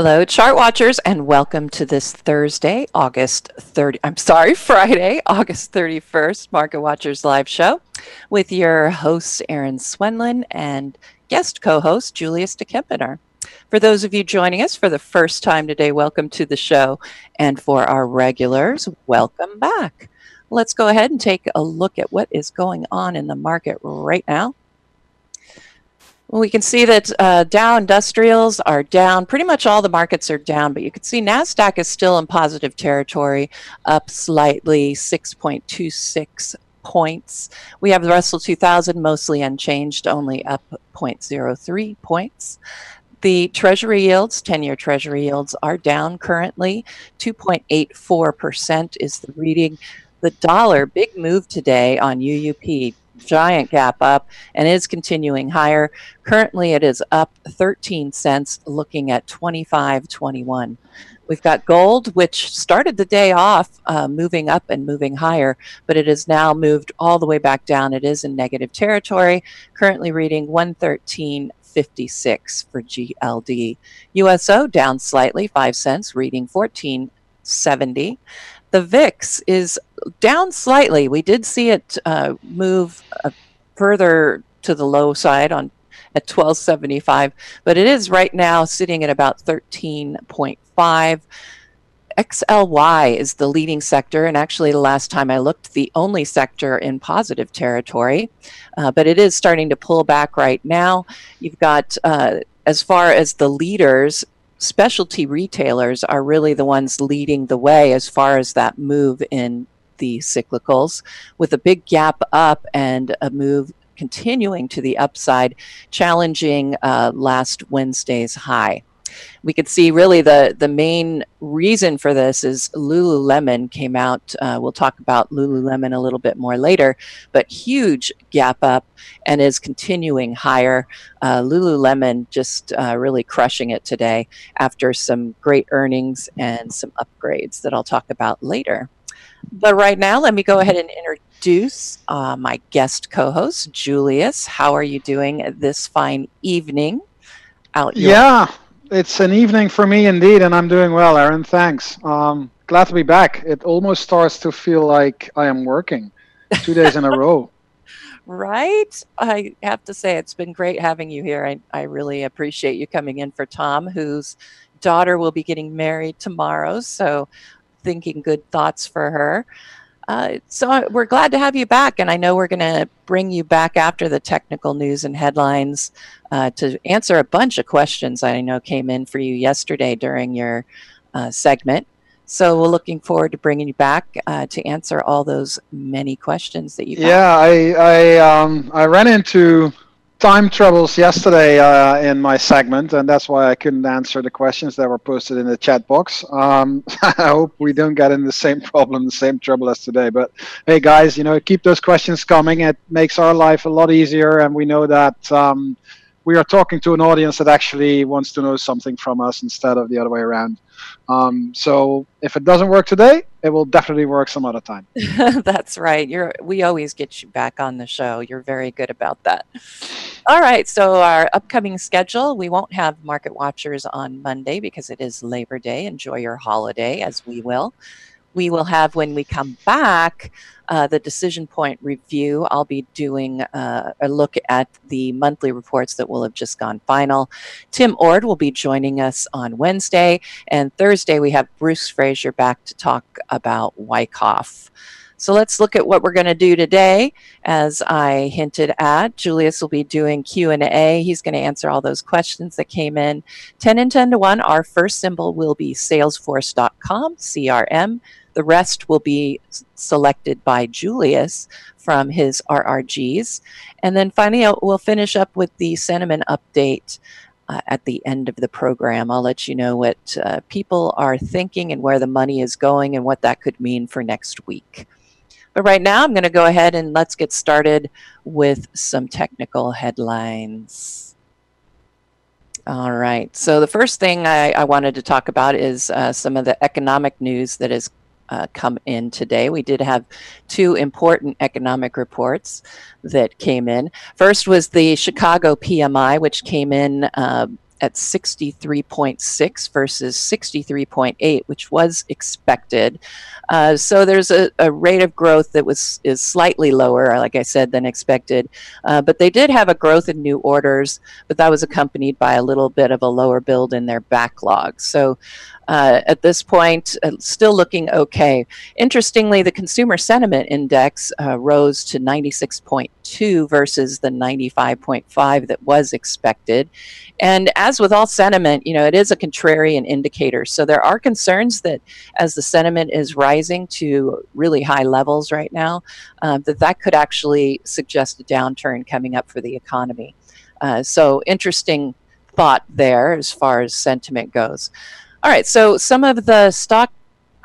Hello, chart watchers, and welcome to this Friday, August 31st Market Watchers live show with your hosts, Erin and guest co-host, Julius de Kempenaer. For those of you joining us for the first time today, welcome to the show. And for our regulars, welcome back. Let's go ahead and take a look at what is going on in the market right now. Well, we can see that Dow Industrials are down. Pretty much all the markets are down, but you can see NASDAQ is still in positive territory, up slightly, 6.26 points. We have the Russell 2000 mostly unchanged, only up 0.03 points. The Treasury yields, 10-year Treasury yields, are down currently. 2.84% is the reading. The dollar, big move today on UUP. Giant gap up and is continuing higher. Currently, it is up 13 cents, looking at 25.21. We've got gold, which started the day off moving up and moving higher, but it has now moved all the way back down. It is in negative territory, currently reading 113.56 for GLD. USO down slightly, 5 cents, reading 14.70. The VIX is down slightly. We did see it move further to the low side at 1275, but it is right now sitting at about 13.5. XLY is the leading sector, and actually the last time I looked, the only sector in positive territory, but it is starting to pull back right now. You've got, as far as the leaders, specialty retailers are really the ones leading the way as far as that move in the cyclicals, with a big gap up and a move continuing to the upside, challenging last Wednesday's high. We could see really the main reason for this is Lululemon came out. We'll talk about Lululemon a little bit more later, but huge gap up and is continuing higher. Lululemon just really crushing it today after some great earnings and some upgrades that I'll talk about later. But right now, let me go ahead and introduce my guest co-host, Julius. How are you doing this fine evening out your Yeah, it's an evening for me indeed, and I'm doing well, Erin. Thanks. Glad to be back. It almost starts to feel like I am working 2 days in a row. Right? I have to say, it's been great having you here. I really appreciate you coming in for Tom, whose daughter will be getting married tomorrow. So thinking good thoughts for her. So we're glad to have you back, and I know we're going to bring you back after the technical news and headlines to answer a bunch of questions I know came in for you yesterday during your segment. So we're looking forward to bringing you back to answer all those many questions that you've Yeah, I ran into time troubles yesterday in my segment, and that's why I couldn't answer the questions that were posted in the chat box. I hope we don't get in the same problem, the same trouble as today. But hey, guys, keep those questions coming. It makes our life a lot easier, and we know that we are talking to an audience that actually wants to know something from us instead of the other way around. So if it doesn't work today, it will definitely work some other time. That's right. We always get you back on the show. You're very good about that. All right. So our upcoming schedule, we won't have Market Watchers on Monday because it is Labor Day. Enjoy your holiday, as we will. We will have, when we come back, the decision point review. I'll be doing a look at the monthly reports that will have just gone final. Tim Ord will be joining us on Wednesday. And Thursday, we have Bruce Frazier back to talk about Wyckoff. So let's look at what we're going to do today. As I hinted at, Julius will be doing Q&A. He's going to answer all those questions that came in. 10 and 10 to 1, our first symbol will be Salesforce.com, CRM. The rest will be selected by Julius from his RRGs. And then finally, we'll finish up with the sentiment update at the end of the program. I'll let you know what people are thinking and where the money is going and what that could mean for next week. But right now, I'm going to go ahead and let's get started with some technical headlines. All right. So the first thing I wanted to talk about is some of the economic news that has come in today. We did have two important economic reports that came in. First was the Chicago PMI, which came in at 63.6 versus 63.8, which was expected. So there's a rate of growth that is slightly lower, like I said, than expected. But they did have a growth in new orders, but that was accompanied by a little bit of a lower build in their backlog. So at this point, still looking okay. Interestingly, the consumer sentiment index rose to 96.2 versus the 95.5 that was expected. And as with all sentiment, it is a contrarian indicator. So there are concerns that as the sentiment is rising to really high levels right now, that could actually suggest a downturn coming up for the economy. So interesting thought there as far as sentiment goes. All right, so some of the stocks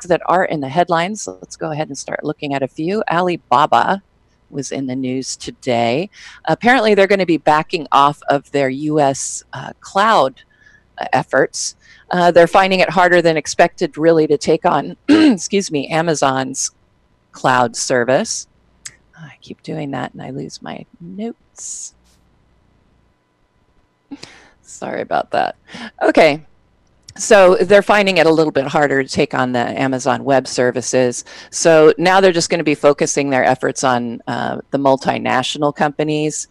that are in the headlines, let's go ahead and start looking at a few. Alibaba was in the news today. Apparently, they're going to be backing off of their U.S. Cloud efforts. They're finding it harder than expected, really, to take on, excuse me, Amazon's cloud service. I keep doing that and I lose my notes. Sorry about that. Okay. So they're finding it a little bit harder to take on the Amazon Web Services. So now they're just going to be focusing their efforts on the multinational companies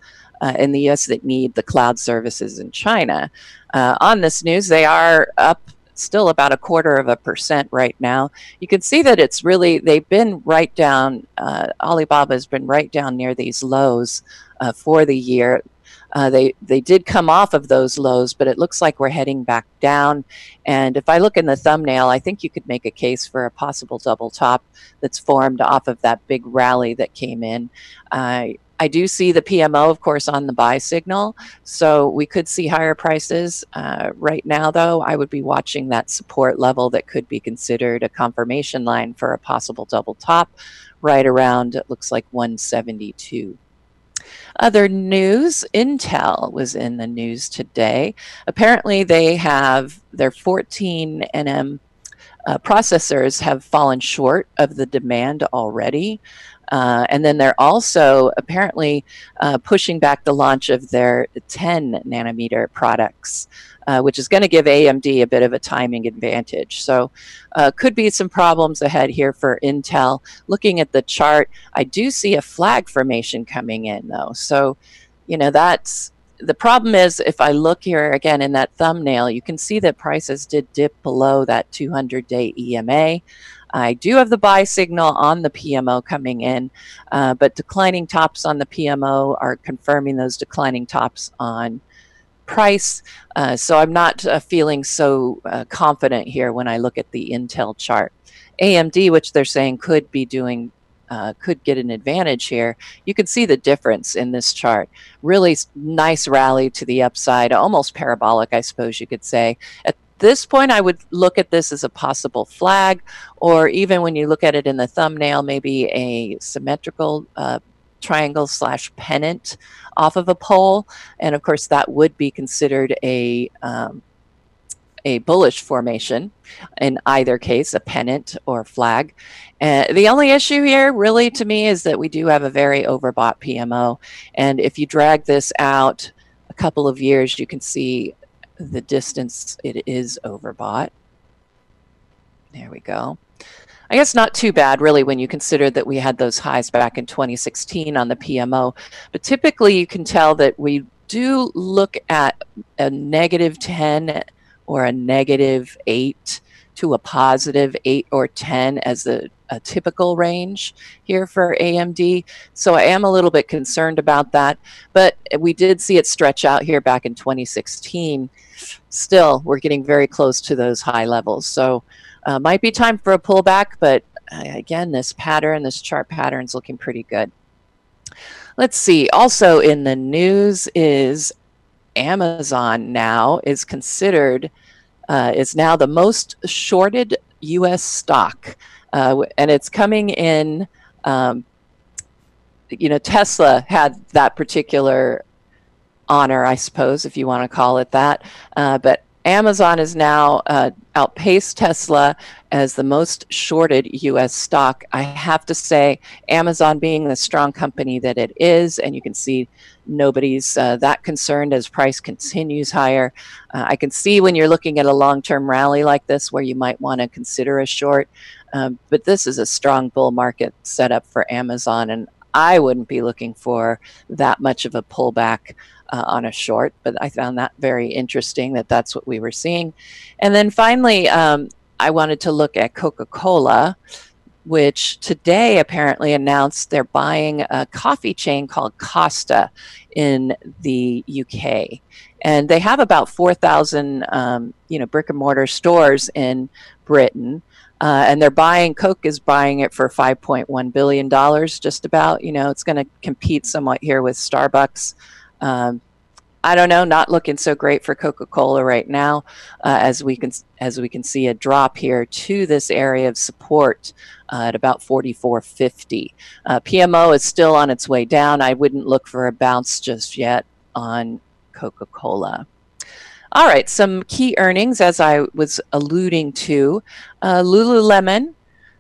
in the U.S. that need the cloud services in China. On this news, they are up still about 0.25% right now. You can see that it's really, they've been right down, Alibaba has been right down near these lows for the year. They did come off of those lows, but it looks like we're heading back down. And if I look in the thumbnail, I think you could make a case for a possible double top that's formed off of that big rally that came in. I do see the PMO, of course, on the buy signal, so we could see higher prices. Right now, though, I would be watching that support level that could be considered a confirmation line for a possible double top right around, it looks like 172. Other news, Intel was in the news today. Apparently, they have their 14 nm processors have fallen short of the demand already. And then they're also apparently pushing back the launch of their 10 nanometer products, which is going to give AMD a bit of a timing advantage. So could be some problems ahead here for Intel. Looking at the chart, I do see a flag formation coming in, though. So, that's the problem is if I look here again in that thumbnail, you can see that prices did dip below that 200-day EMA. I do have the buy signal on the PMO coming in, but declining tops on the PMO are confirming those declining tops on price. So I'm not feeling so confident here when I look at the Intel chart. AMD, which they're saying could be doing, could get an advantage here. You can see the difference in this chart. Really nice rally to the upside, almost parabolic, I suppose you could say. At this point, I would look at this as a possible flag, or even when you look at it in the thumbnail, maybe a symmetrical triangle / pennant off of a pole. And of course, that would be considered a bullish formation in either case, a pennant or flag. The only issue here really to me is that we do have a very overbought PMO. And if you drag this out a couple of years, you can see the distance it is overbought. There we go. I guess not too bad really when you consider that we had those highs back in 2016 on the PMO, but typically you can tell that we do look at a -10 or a -8 to a +8 or 10 as a typical range here for AMD. So I am a little bit concerned about that, but we did see it stretch out here back in 2016. Still, we're getting very close to those high levels. So might be time for a pullback, but again, this chart pattern is looking pretty good. Let's see. Also in the news is Amazon now is considered, is now the most shorted U.S. stock. And it's coming in, Tesla had that particular honor, I suppose, if you want to call it that. But Amazon is now outpaced Tesla as the most shorted U.S. stock. I have to say, Amazon being the strong company that it is, and you can see nobody's that concerned as price continues higher. I can see when you're looking at a long-term rally like this where you might want to consider a short, but this is a strong bull market set up for Amazon, and I wouldn't be looking for that much of a pullback on a short, but I found that very interesting that that's what we were seeing. And then finally, I wanted to look at Coca-Cola, which today apparently announced they're buying a coffee chain called Costa in the UK. And they have about 4,000 brick and mortar stores in Britain. And they're buying, Coke is buying it for $5.1 billion, just about. It's going to compete somewhat here with Starbucks. I don't know, not looking so great for Coca-Cola right now, as we can see a drop here to this area of support at about 44.50. PMO is still on its way down. I wouldn't look for a bounce just yet on Coca-Cola. All right, some key earnings, as I was alluding to. Lululemon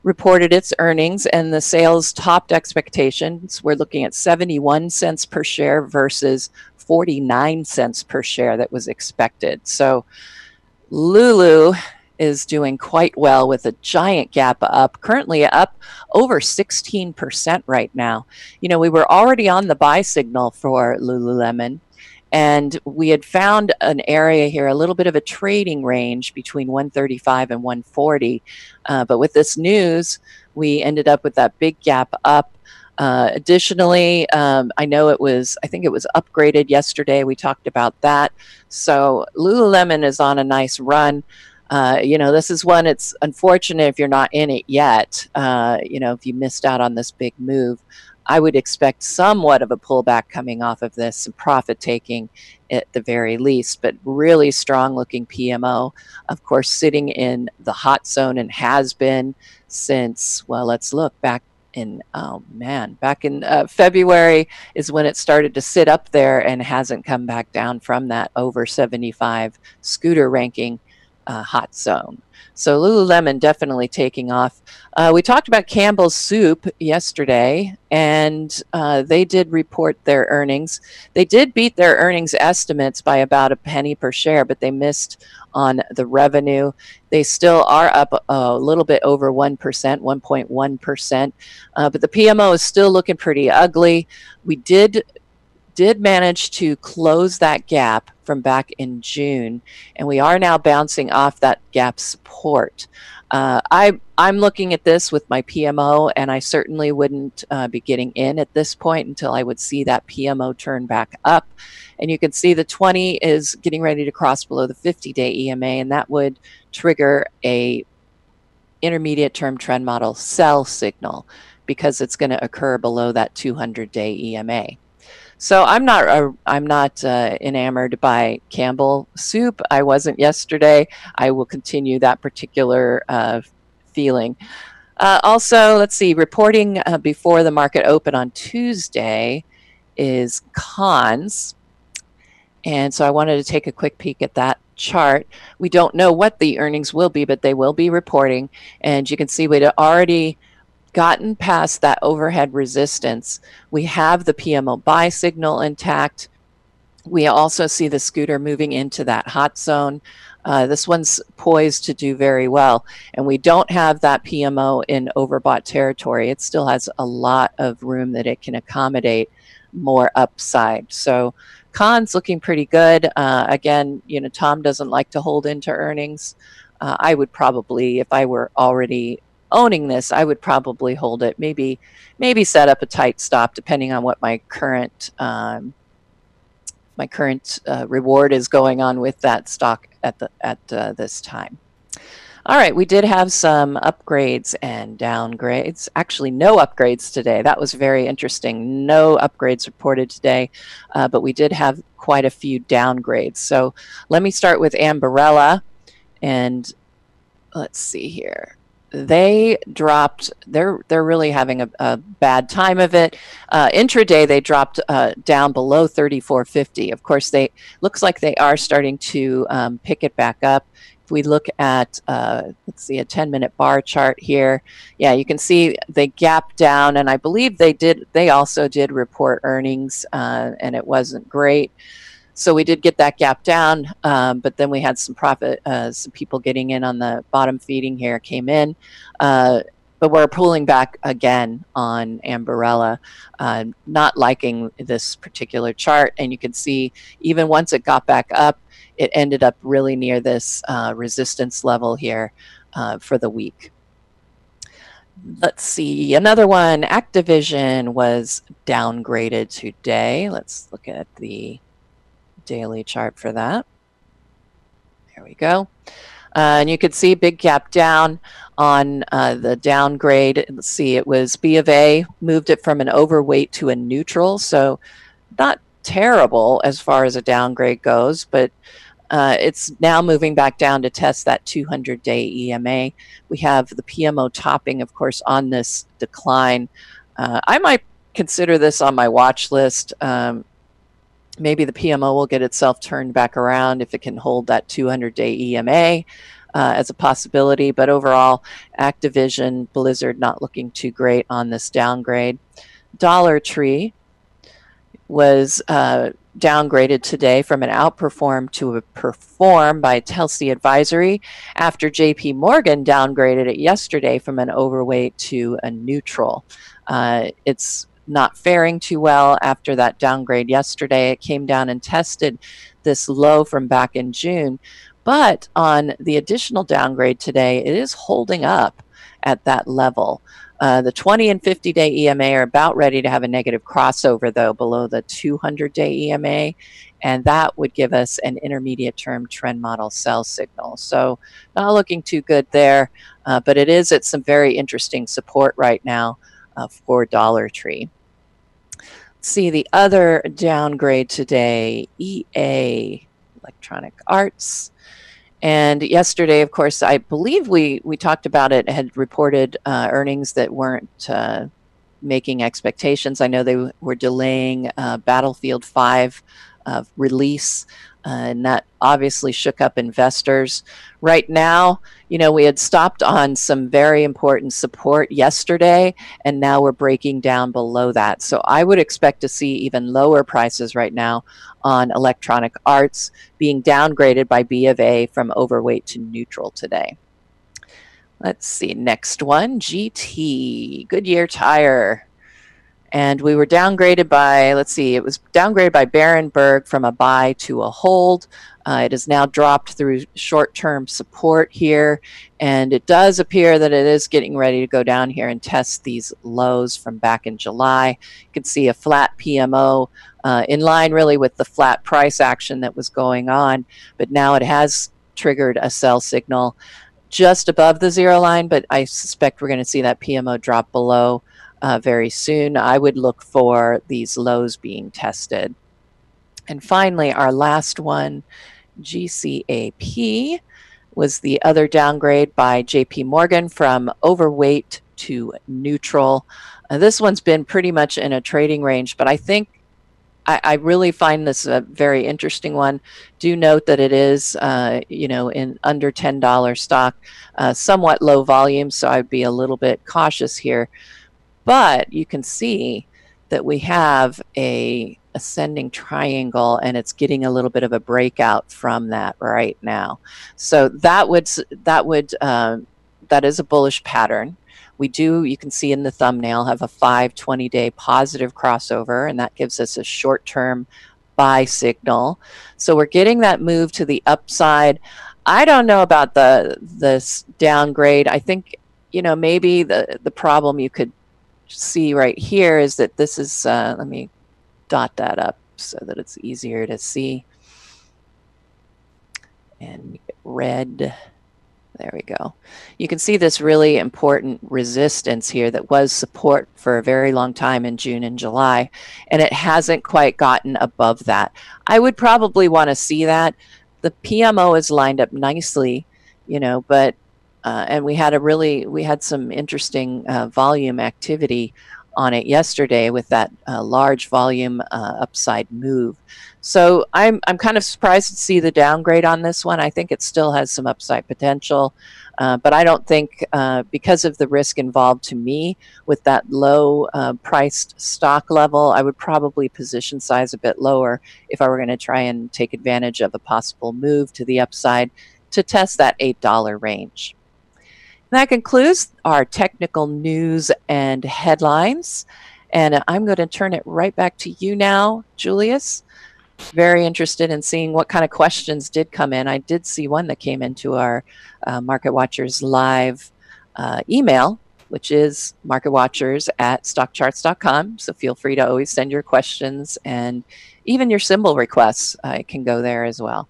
reported its earnings, and the sales topped expectations. We're looking at 71 cents per share versus 49 cents per share that was expected. So Lulu is doing quite well with a giant gap up, currently up over 16% right now. We were already on the buy signal for Lululemon, and we had found an area here, a little bit of a trading range between 135 and 140. But with this news, we ended up with that big gap up. Additionally, I think it was upgraded yesterday. We talked about that. So Lululemon is on a nice run. This is one, it's unfortunate if you're not in it yet. If you missed out on this big move, I would expect somewhat of a pullback coming off of this, some profit taking at the very least, but really strong looking PMO, of course, sitting in the hot zone and has been since, well, let's look back in, February is when it started to sit up there and hasn't come back down from that over 75 scooter ranking hot zone. So Lululemon definitely taking off. We talked about Campbell's Soup yesterday, and they did report their earnings. They did beat their earnings estimates by about a penny per share, but they missed on the revenue. They still are up a little bit over 1%, 1.1%, but the PMO is still looking pretty ugly. We did manage to close that gap from back in June, and we are now bouncing off that gap support. I'm looking at this with my PMO, and I certainly wouldn't be getting in at this point until I would see that PMO turn back up. And you can see the 20 is getting ready to cross below the 50-day EMA, and that would trigger a intermediate term trend model sell signal because it's going to occur below that 200-day EMA. So I'm not enamored by Campbell Soup. I wasn't yesterday. I will continue that particular feeling. Also, let's see, reporting before the market open on Tuesday is Cons. And so I wanted to take a quick peek at that chart. We don't know what the earnings will be, but they will be reporting. And you can see we'd already gotten past that overhead resistance. We have the PMO buy signal intact. We also see the scooter moving into that hot zone. This one's poised to do very well. And we don't have that PMO in overbought territory. It still has a lot of room that it can accommodate more upside. So Cons looking pretty good. Again, Tom doesn't like to hold into earnings. I would probably, if I were already owning this, I would probably hold it. Maybe set up a tight stop depending on what my current reward is going on with that stock at this time. All right, we did have some upgrades and downgrades. Actually, no upgrades today. That was very interesting. No upgrades reported today, but we did have quite a few downgrades. So let me start with Ambarella, and let's see here. they dropped. They're really having a bad time of it. Intraday, they dropped down below 34.50. Of course, they looks like they are starting to pick it back up. If we look at, let's see, a 10-minute bar chart here, yeah, you can see they gapped down, and I believe they also did report earnings, and it wasn't great. So we did get that gap down, but then we had some profit, some people getting in on the bottom feeding here came in, but we're pulling back again on Ambarella, not liking this particular chart. And you can see even once it got back up, it ended up really near this resistance level here for the week. Let's see, another one, Activision was downgraded today. Let's look at the daily chart for that. There we go. And you could see big gap down on the downgrade. Let's see, it was B of A, moved it from an overweight to a neutral. So not terrible as far as a downgrade goes, but it's now moving back down to test that 200-day EMA. We have the PMO topping, of course, on this decline. I might consider this on my watch list. Maybe the PMO will get itself turned back around if it can hold that 200-day EMA as a possibility. But overall, Activision Blizzard not looking too great on this downgrade. Dollar Tree was downgraded today from an outperform to a perform by Telsey Advisory after JP Morgan downgraded it yesterday from an overweight to a neutral. It's not faring too well after that downgrade yesterday. It came down and tested this low from back in June. But on the additional downgrade today, it is holding up at that level. The 20 and 50-day EMA are about ready to have a negative crossover, though, below the 200-day EMA. And that would give us an intermediate term trend model sell signal. So not looking too good there, but it is at some very interesting support right now for Dollar Tree. See the other downgrade today, EA, Electronic Arts. And yesterday, of course, I believe we talked about it, had reported earnings that weren't making expectations. I know they were delaying Battlefield 5 release, and that obviously shook up investors. Right now, you know, we had stopped on some very important support yesterday, and now we're breaking down below that. So I would expect to see even lower prices right now on Electronic Arts, being downgraded by B of A from overweight to neutral today. Let's see, next one, GT, Goodyear Tire. And we were downgraded by, let's see, it was downgraded by Berenberg from a buy to a hold. It has now dropped through short-term support here, and it does appear that it is getting ready to go down here and test these lows from back in July. You can see a flat PMO in line really with the flat price action that was going on, but now it has triggered a sell signal just above the zero line, but I suspect we're going to see that PMO drop below very soon. I would look for these lows being tested. And finally, our last one, GCAP, was the other downgrade by JP Morgan from overweight to neutral. This one's been pretty much in a trading range, but I think I really find this a very interesting one. Do note that it is, you know, in under $10 stock, somewhat low volume, so I'd be a little bit cautious here. But you can see that we have a ascending triangle, and it's getting a little bit of a breakout from that right now. So that is a bullish pattern. We do, you can see in the thumbnail, have a 5-20-day positive crossover, and that gives us a short-term buy signal. So we're getting that move to the upside. I don't know about this downgrade. I think, you know, maybe the problem you could see right here is that this is, let me dot that up so that it's easier to see. And red. There we go. You can see this really important resistance here that was support for a very long time in June and July, and it hasn't quite gotten above that. I would probably want to see that. The PMO is lined up nicely, you know, but And we had some interesting volume activity on it yesterday with that large volume upside move. So I'm kind of surprised to see the downgrade on this one. I think it still has some upside potential, but I don't think because of the risk involved to me with that low priced stock level, I would probably position size a bit lower if I were going to try and take advantage of a possible move to the upside to test that $8 range. That concludes our technical news and headlines. And I'm going to turn it right back to you now, Julius. Very interested in seeing what kind of questions did come in. I did see one that came into our Market Watchers live email, which is marketwatchers@stockcharts.com. So feel free to always send your questions, and even your symbol requests can go there as well.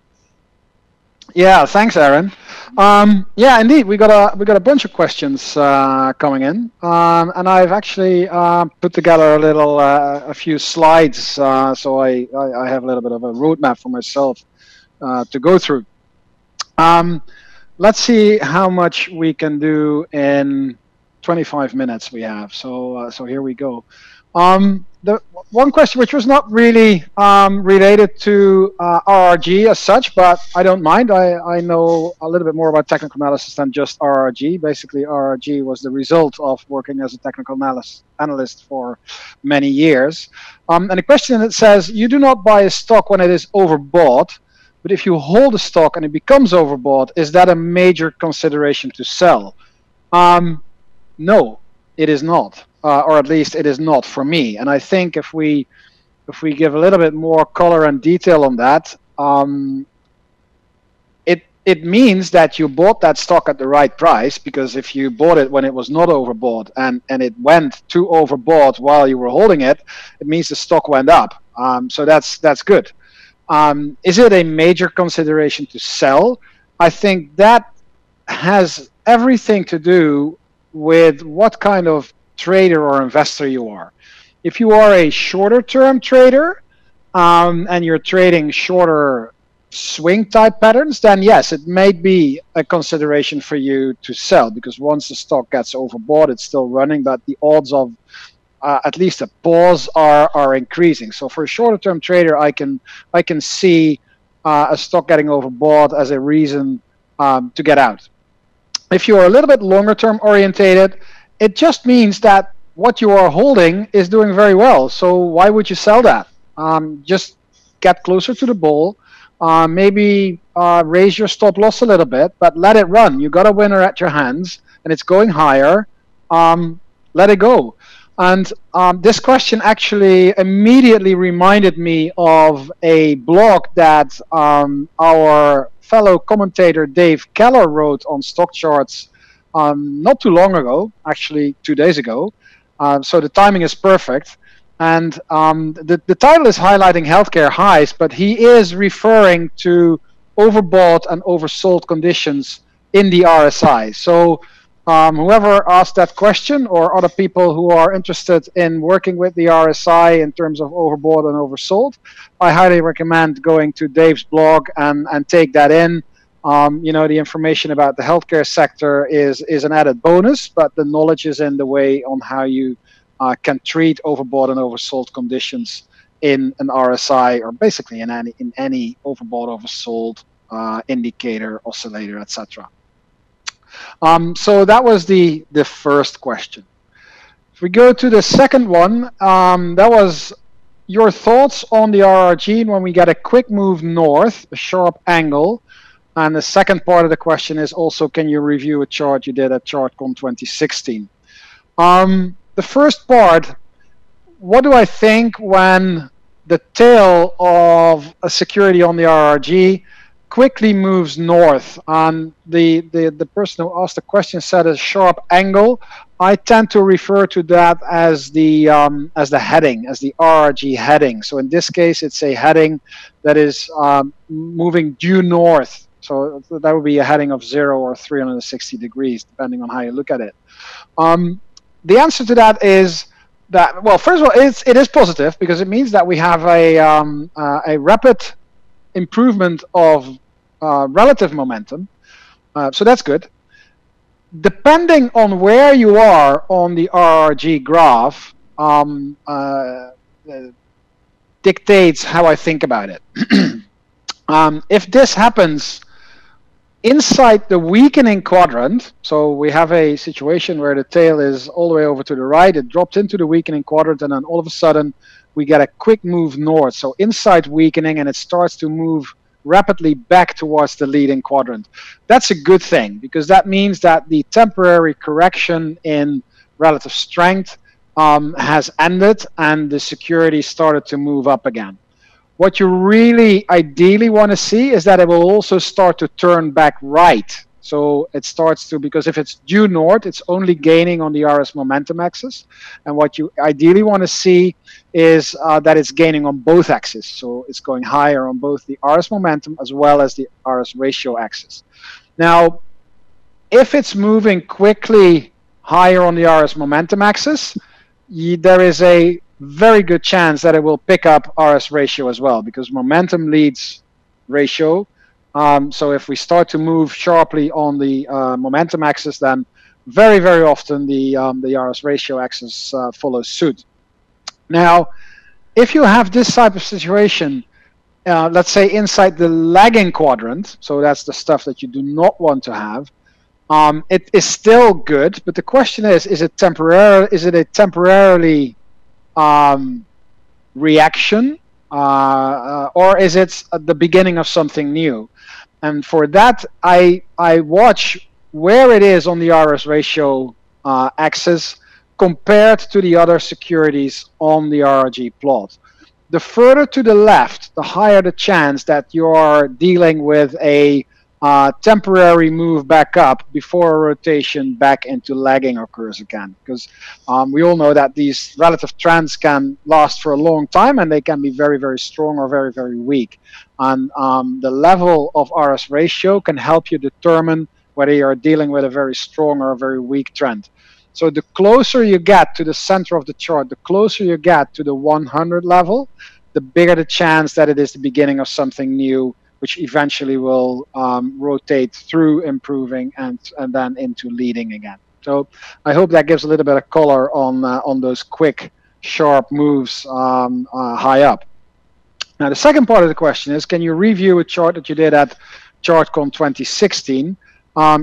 Yeah, thanks, Erin. Yeah, indeed, we got a bunch of questions coming in, and I've actually put together a few slides, so I have a little bit of a roadmap for myself to go through. Let's see how much we can do in 25 minutes we have. So here we go. The one question which was not really related to RRG as such, but I don't mind. I know a little bit more about technical analysis than just RRG. Basically, RRG was the result of working as a technical analyst for many years. And the question that says, you do not buy a stock when it is overbought, but if you hold a stock and it becomes overbought, is that a major consideration to sell? No, it is not. Or at least it is not for me. And I think if we give a little bit more color and detail on that, it means that you bought that stock at the right price, because if you bought it when it was not overbought and it went to overbought while you were holding it, it means the stock went up. So that's good. Is it a major consideration to sell? I think that has everything to do with what kind of trader or investor you are. If you are a shorter term trader and you're trading shorter swing type patterns, then yes, it may be a consideration for you to sell, because once the stock gets overbought, it's still running, but the odds of at least a pause are increasing. So for a shorter term trader, I can see a stock getting overbought as a reason to get out. If you're a little bit longer term orientated, it just means that what you are holding is doing very well. So why would you sell that? Just get closer to the bull, maybe raise your stop loss a little bit, but let it run. You got a winner at your hands and it's going higher. Let it go. And this question actually immediately reminded me of a blog that our fellow commentator Dave Keller wrote on StockCharts not too long ago, actually 2 days ago. So the timing is perfect. And the title is highlighting healthcare highs, but he is referring to overbought and oversold conditions in the RSI. So whoever asked that question, or other people who are interested in working with the RSI in terms of overbought and oversold, I highly recommend going to Dave's blog and take that in. You know, the information about the healthcare sector is an added bonus, but the knowledge is in the way on how you can treat overbought and oversold conditions in an RSI, or basically in any overbought, oversold indicator, oscillator, etc. So that was the first question. If we go to the second one, that was your thoughts on the RRG when we get a quick move north, a sharp angle. And the second part of the question is also, can you review a chart you did at ChartCon 2016? The first part, what do I think when the tail of a security on the RRG quickly moves north? And the person who asked the question said a sharp angle. I tend to refer to that as the heading, as the RRG heading. So in this case, it's a heading that is moving due north. So that would be a heading of 0 or 360 degrees, depending on how you look at it. The answer to that is that, well, first of all, it is positive, because it means that we have a rapid improvement of relative momentum. So that's good. depending on where you are on the RRG graph, dictates how I think about it. If this happens inside the weakening quadrant, so we have a situation where the tail is all the way over to the right, it drops into the weakening quadrant, and then all of a sudden we get a quick move north. So inside weakening, and it starts to move rapidly back towards the leading quadrant. That's a good thing, because that means that the temporary correction in relative strength has ended and the security started to move up again. What you really ideally want to see is that it will also start to turn back right. So it starts to, because if it's due north, it's only gaining on the RS momentum axis. And what you ideally want to see is that it's gaining on both axes. So it's going higher on both the RS momentum as well as the RS ratio axis. Now, if it's moving quickly higher on the RS momentum axis, there is a very good chance that it will pick up RS ratio as well, because momentum leads ratio. So if we start to move sharply on the momentum axis, then very, very often the RS ratio axis follows suit. Now, if you have this type of situation, let's say inside the lagging quadrant, so that's the stuff that you do not want to have, it is still good, but the question is it temporary? Is it a temporarily reaction, or is it at the beginning of something new? And for that, I watch where it is on the RS ratio axis compared to the other securities on the RRG plot. The further to the left, the higher the chance that you are dealing with a temporary move back up before a rotation back into lagging occurs again. Because we all know that these relative trends can last for a long time, and they can be very, very strong or very, very weak. And the level of RS ratio can help you determine whether you're dealing with a very strong or a very weak trend. So the closer you get to the center of the chart, the closer you get to the 100 level, the bigger the chance that it is the beginning of something new, which eventually will rotate through improving and then into leading again. So I hope that gives a little bit of color on those quick, sharp moves high up. Now, the second part of the question is, can you review a chart that you did at ChartCon 2016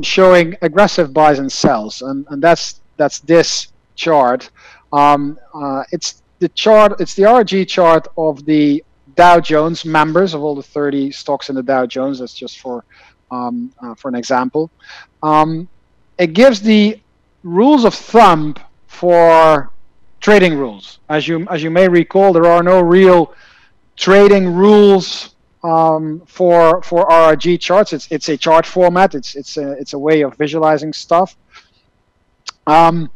showing aggressive buys and sells? And that's this chart. It's the RRG chart of the Dow Jones members, of all the 30 stocks in the Dow Jones. That's just for an example. It gives the rules of thumb for trading rules. As you may recall, there are no real trading rules for RRG charts. It's a chart format. It's a way of visualizing stuff. When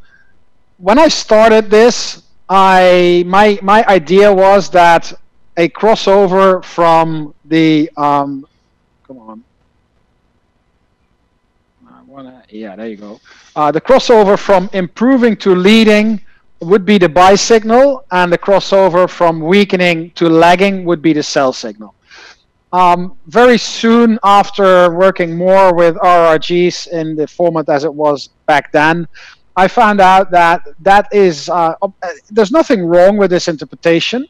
I started this, my idea was that a crossover from the yeah, there you go. The crossover from improving to leading would be the buy signal, and the crossover from weakening to lagging would be the sell signal. Very soon after working more with RRGs in the format as it was back then, I found out that there's nothing wrong with this interpretation,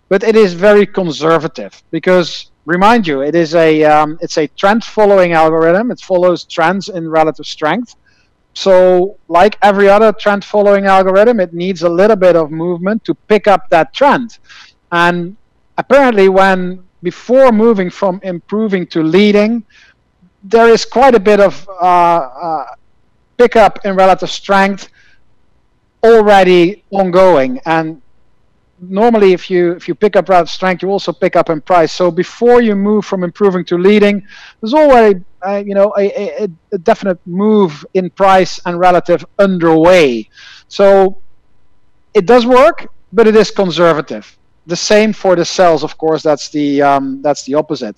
but it is very conservative, because remind you, it's a trend following algorithm. It follows trends in relative strength. So like every other trend following algorithm, it needs a little bit of movement to pick up that trend. And apparently before moving from improving to leading, there is quite a bit of pickup in relative strength already ongoing. And normally if you pick up relative strength, you also pick up in price. So before you move from improving to leading, there's already a definite move in price and relative underway. So it does work, but it is conservative. The same for the sells, of course. That's the opposite.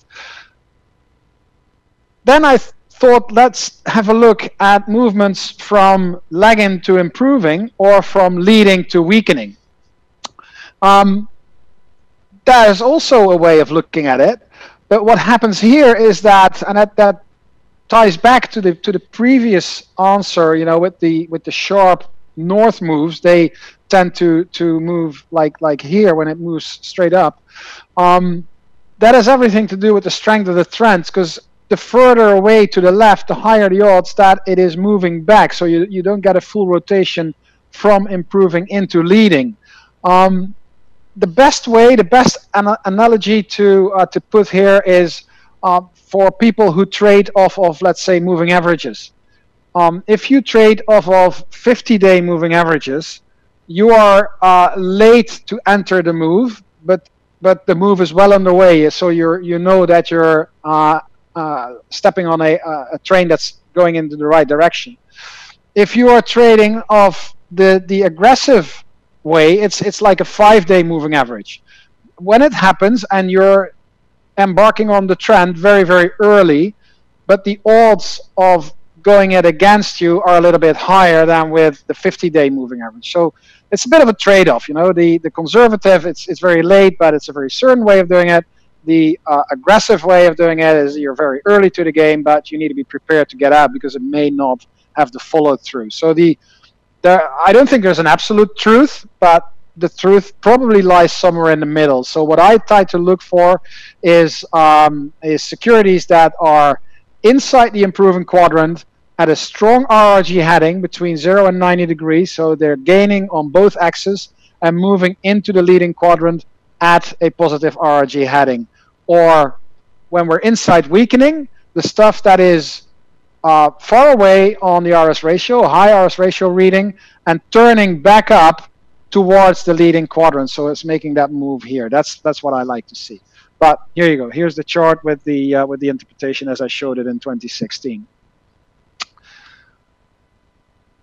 Then I thought, let's have a look at movements from lagging to improving or from leading to weakening. There's also a way of looking at it, but what happens here is that, and that ties back to the previous answer. You know, with the sharp north moves, they tend to move like here when it moves straight up. That has everything to do with the strength of the trends, because the further away to the left, the higher the odds that it is moving back. So you don't get a full rotation from improving into leading. The best way, the best analogy to put here is for people who trade off of, let's say, moving averages. If you trade off of 50-day moving averages, you are late to enter the move, but the move is well underway. So you know that you're stepping on a train that's going into the right direction. If you are trading off the aggressive way, it's like a 5-day moving average. When it happens and you're embarking on the trend very, very early, but the odds of going it against you are a little bit higher than with the 50-day moving average. So it's a bit of a trade-off. You know, the conservative, it's very late, but it's a very certain way of doing it. The aggressive way of doing it is you're very early to the game, but you need to be prepared to get out because it may not have the follow-through. So I don't think there's an absolute truth, but the truth probably lies somewhere in the middle. So what I try to look for is securities that are inside the improving quadrant at a strong RRG heading between 0 and 90 degrees. So they're gaining on both axes and moving into the leading quadrant at a positive RRG heading. Or when we're inside weakening, the stuff that is far away on the RS ratio, high RS ratio reading, and turning back up towards the leading quadrant. So it's making that move here. That's what I like to see. But here you go. Here's the chart with the interpretation as I showed it in 2016.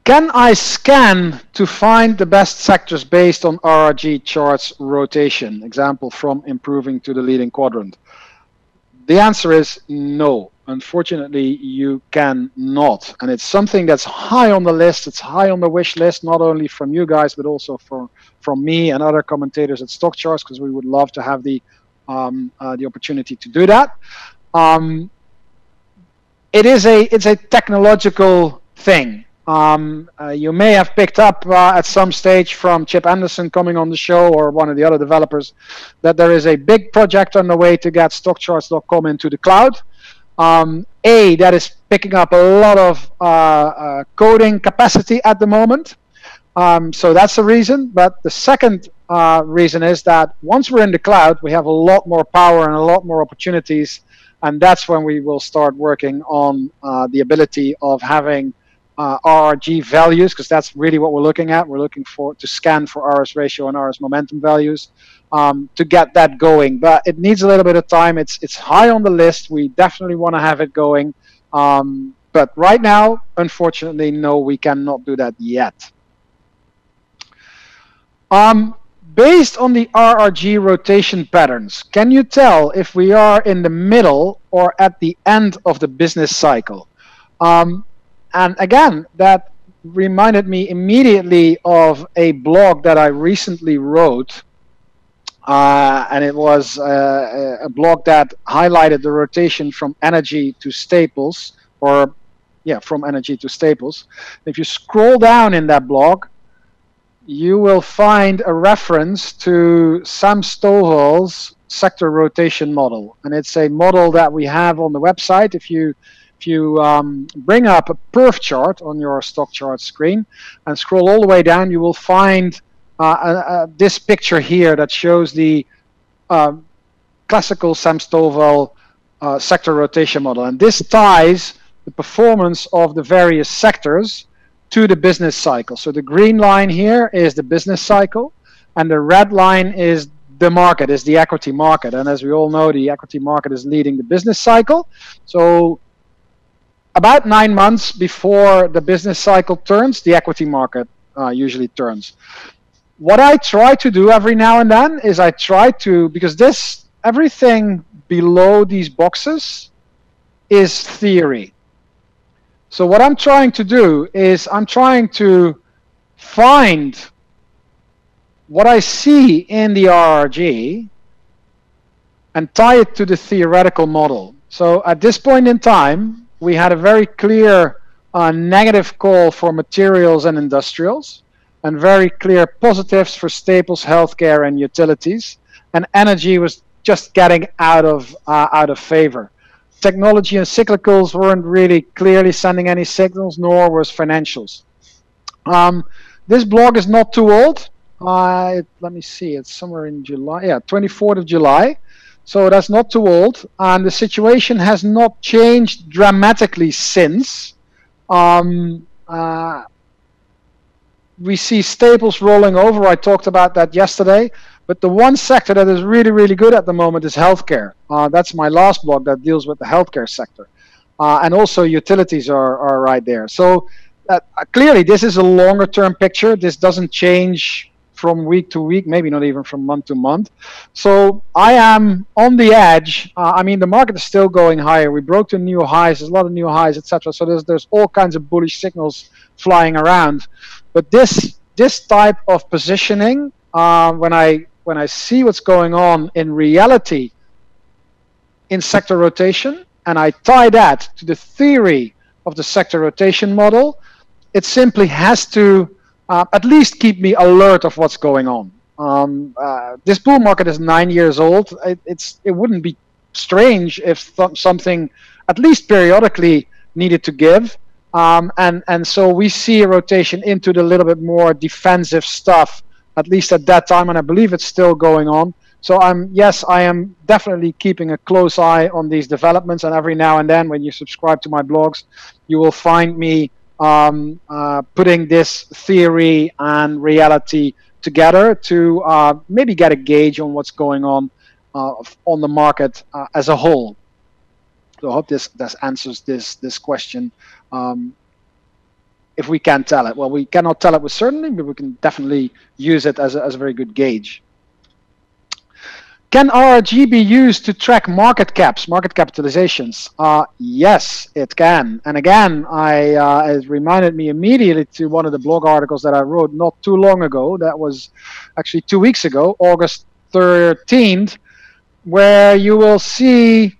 Can I scan to find the best sectors based on RRG charts rotation? Example, from improving to the leading quadrant. The answer is no. Unfortunately, you cannot. And it's something that's high on the list. It's high on the wish list, not only from you guys, but also from me and other commentators at StockCharts, because we would love to have the opportunity to do that. It's a technological thing. You may have picked up at some stage from Chip Anderson coming on the show, or one of the other developers, that there is a big project on the way to get StockCharts.com into the cloud. That is picking up a lot of coding capacity at the moment. So that's the reason. But the second reason is that once we're in the cloud, we have a lot more power and a lot more opportunities. And that's when we will start working on the ability of having RRG values, because that's really what we're looking at. We're looking to scan for RS ratio and RS momentum values to get that going. But it needs a little bit of time. It's high on the list. We definitely want to have it going. But right now, unfortunately, no, we cannot do that yet. Based on the RRG rotation patterns, can you tell if we are in the middle or at the end of the business cycle? And again, that reminded me immediately of a blog that I recently wrote. And it was a blog that highlighted the rotation from energy to staples, or yeah, from energy to staples. If you scroll down in that blog, you will find a reference to Sam Stovall's sector rotation model. And it's a model that we have on the website. If you bring up a perf chart on your StockCharts screen and scroll all the way down, you will find this picture here that shows the classical Sam Stovall sector rotation model. And this ties the performance of the various sectors to the business cycle. So the green line here is the business cycle, and the red line is the market, is the equity market. And as we all know, the equity market is leading the business cycle. So about 9 months before the business cycle turns, the equity market usually turns. What I try to do every now and then is I try to, because everything below these boxes is theory. So what I'm trying to do is I'm trying to find what I see in the RRG and tie it to the theoretical model. So at this point in time, we had a very clear negative call for materials and industrials, and very clear positives for staples, healthcare, and utilities. And energy was just getting out of favor. Technology and cyclicals weren't really clearly sending any signals, nor was financials. This blog is not too old. Let me see, it's somewhere in July. Yeah, 24th of July. So that's not too old. And the situation has not changed dramatically since. We see staples rolling over. I talked about that yesterday. But the one sector that is really, really good at the moment is healthcare. That's my last blog that deals with the healthcare sector. And also utilities are right there. So clearly, this is a longer term picture. This doesn't change from week to week, maybe not even from month to month. So I am on the edge. I mean, the market is still going higher. We broke to new highs. There's a lot of new highs, etc. So there's all kinds of bullish signals flying around. But this type of positioning, when I see what's going on in reality in sector rotation, and I tie that to the theory of the sector rotation model, it simply has to at least keep me alert of what's going on. This bull market is 9 years old. It wouldn't be strange if something at least periodically needed to give. And so we see a rotation into the little bit more defensive stuff, at least at that time, and I believe it's still going on. So yes, I am definitely keeping a close eye on these developments, and every now and then when you subscribe to my blogs, you will find me putting this theory and reality together to maybe get a gauge on what's going on the market as a whole. So I hope this answers this question. If we can tell it. Well, we cannot tell it with certainty, but we can definitely use it as a very good gauge. Can RRG be used to track market caps, market capitalizations? Yes, it can. And again, it reminded me immediately to one of the blog articles that I wrote not too long ago. That was actually 2 weeks ago, August 13th, where you will see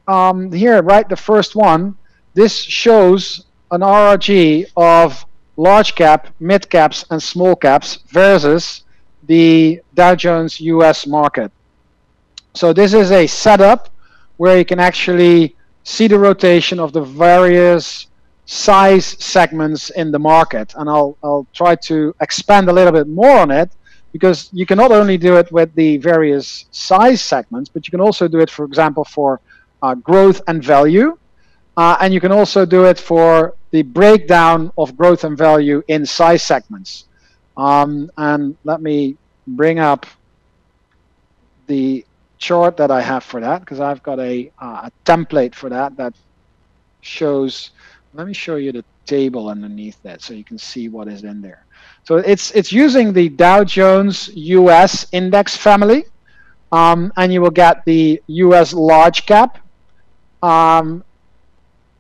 here, right, the first one. This shows an RRG of large cap, mid caps, and small caps versus the Dow Jones US market. So this is a setup where you can actually see the rotation of the various size segments in the market. And I'll try to expand a little bit more on it, because you can not only do it with the various size segments, but you can also do it, for example, for growth and value. And you can also do it for the breakdown of growth and value in size segments. And let me bring up the chart that I have for that, because I've got a template for that shows. Let me show you the table underneath that so you can see what is in there. So it's using the Dow Jones US index family, and you will get the US large cap, and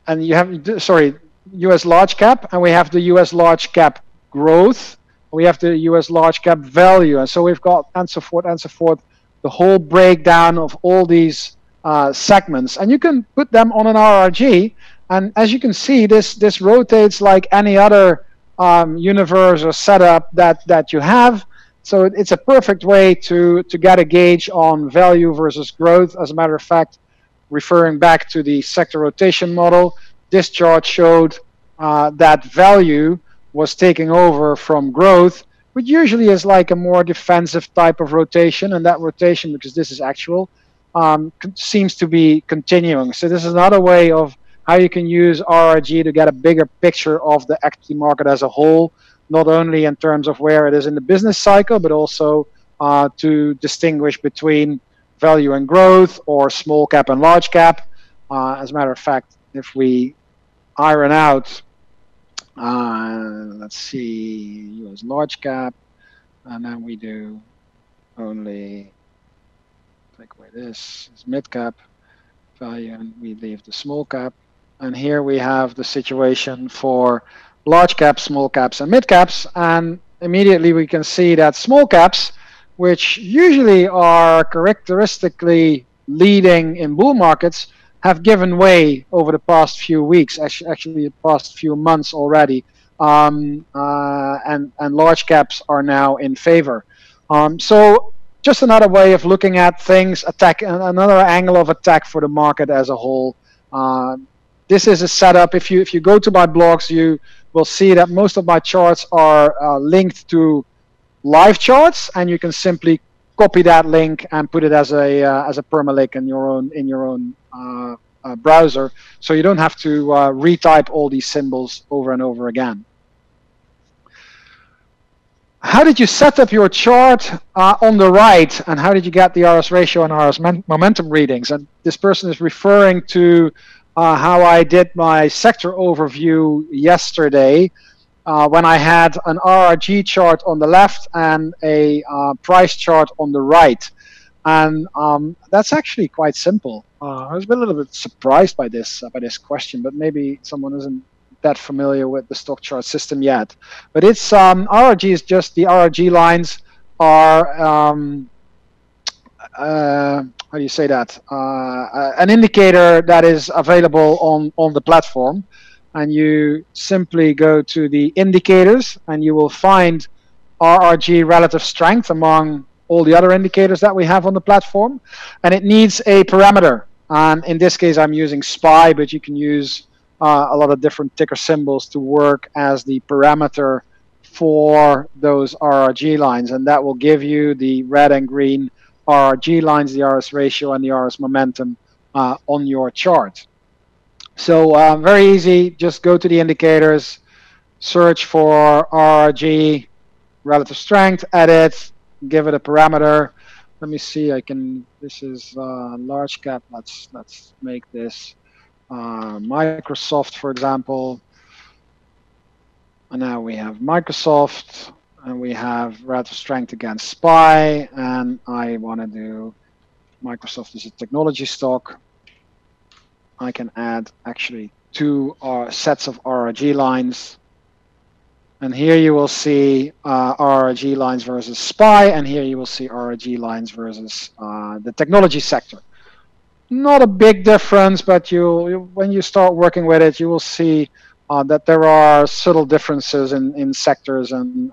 you have, sorry, US large cap, and we have the US large cap growth, we have the US large cap value, and so we've got and so forth, the whole breakdown of all these segments, and you can put them on an RRG, and as you can see, this rotates like any other universe or setup that you have. So it's a perfect way to get a gauge on value versus growth. As a matter of fact, referring back to the sector rotation model, this chart showed that value was taking over from growth, which usually is like a more defensive type of rotation, and that rotation, because this is actual, seems to be continuing. So this is another way of how you can use RRG to get a bigger picture of the equity market as a whole, not only in terms of where it is in the business cycle, but also to distinguish between value and growth, or small cap and large cap. As a matter of fact, if we iron out, let's see, US large cap, and then we do only, take away this, is mid cap value, and we leave the small cap. And here we have the situation for large caps, small caps, and mid caps, and immediately we can see that small caps, which usually are characteristically leading in bull markets, have given way over the past few weeks, actually the past few months already, and large caps are now in favor. So just another way of looking at things, another angle of attack for the market as a whole. This is a setup. If you go to my blogs, you will see that most of my charts are linked to live charts, and you can simply copy that link and put it as a permalink in your own browser, so you don't have to retype all these symbols over and over again. How did you set up your chart on the right, and how did you get the RS ratio and RS momentum readings? And this person is referring to how I did my sector overview yesterday, when I had an RRG chart on the left and a price chart on the right. And that's actually quite simple. I was a little bit surprised by this question, but maybe someone isn't that familiar with the stock chart system yet. But it's RRG is just the RRG lines are how do you say that? An indicator that is available on the platform. And you simply go to the indicators, and you will find RRG relative strength among all the other indicators that we have on the platform. And it needs a parameter. And in this case, I'm using SPY, but you can use a lot of different ticker symbols to work as the parameter for those RRG lines. And that will give you the red and green RRG lines, the RS ratio, and the RS momentum on your chart. So very easy, just go to the indicators, search for RRG, relative strength, edit, give it a parameter. Let me see, this is large cap, let's make this Microsoft, for example. And now we have Microsoft, and we have relative strength against SPY, and I want to do Microsoft as a technology stock. I can add actually two sets of RRG lines. And here you will see RRG lines versus SPY, and here you will see RRG lines versus the technology sector. Not a big difference, but when you start working with it, you will see that there are subtle differences in sectors and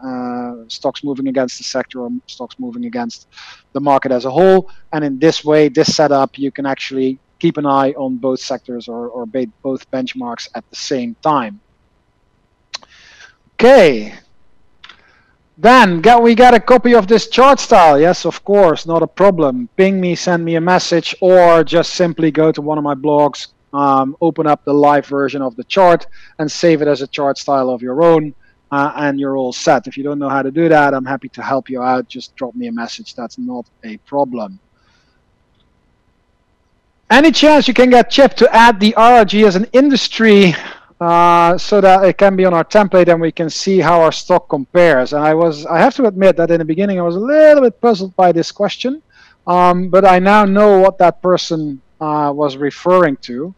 stocks moving against the sector or stocks moving against the market as a whole. And in this way, this setup, you can actually keep an eye on both sectors or both benchmarks at the same time. Okay. Then we got a copy of this chart style. Yes, of course, not a problem. Ping me, send me a message, or just simply go to one of my blogs, open up the live version of the chart and save it as a chart style of your own, and you're all set. If you don't know how to do that, I'm happy to help you out. Just drop me a message. That's not a problem. Any chance you can get Chip to add the RRG as an industry so that it can be on our template and we can see how our stock compares? And I have to admit that in the beginning I was a little bit puzzled by this question, but I now know what that person was referring to.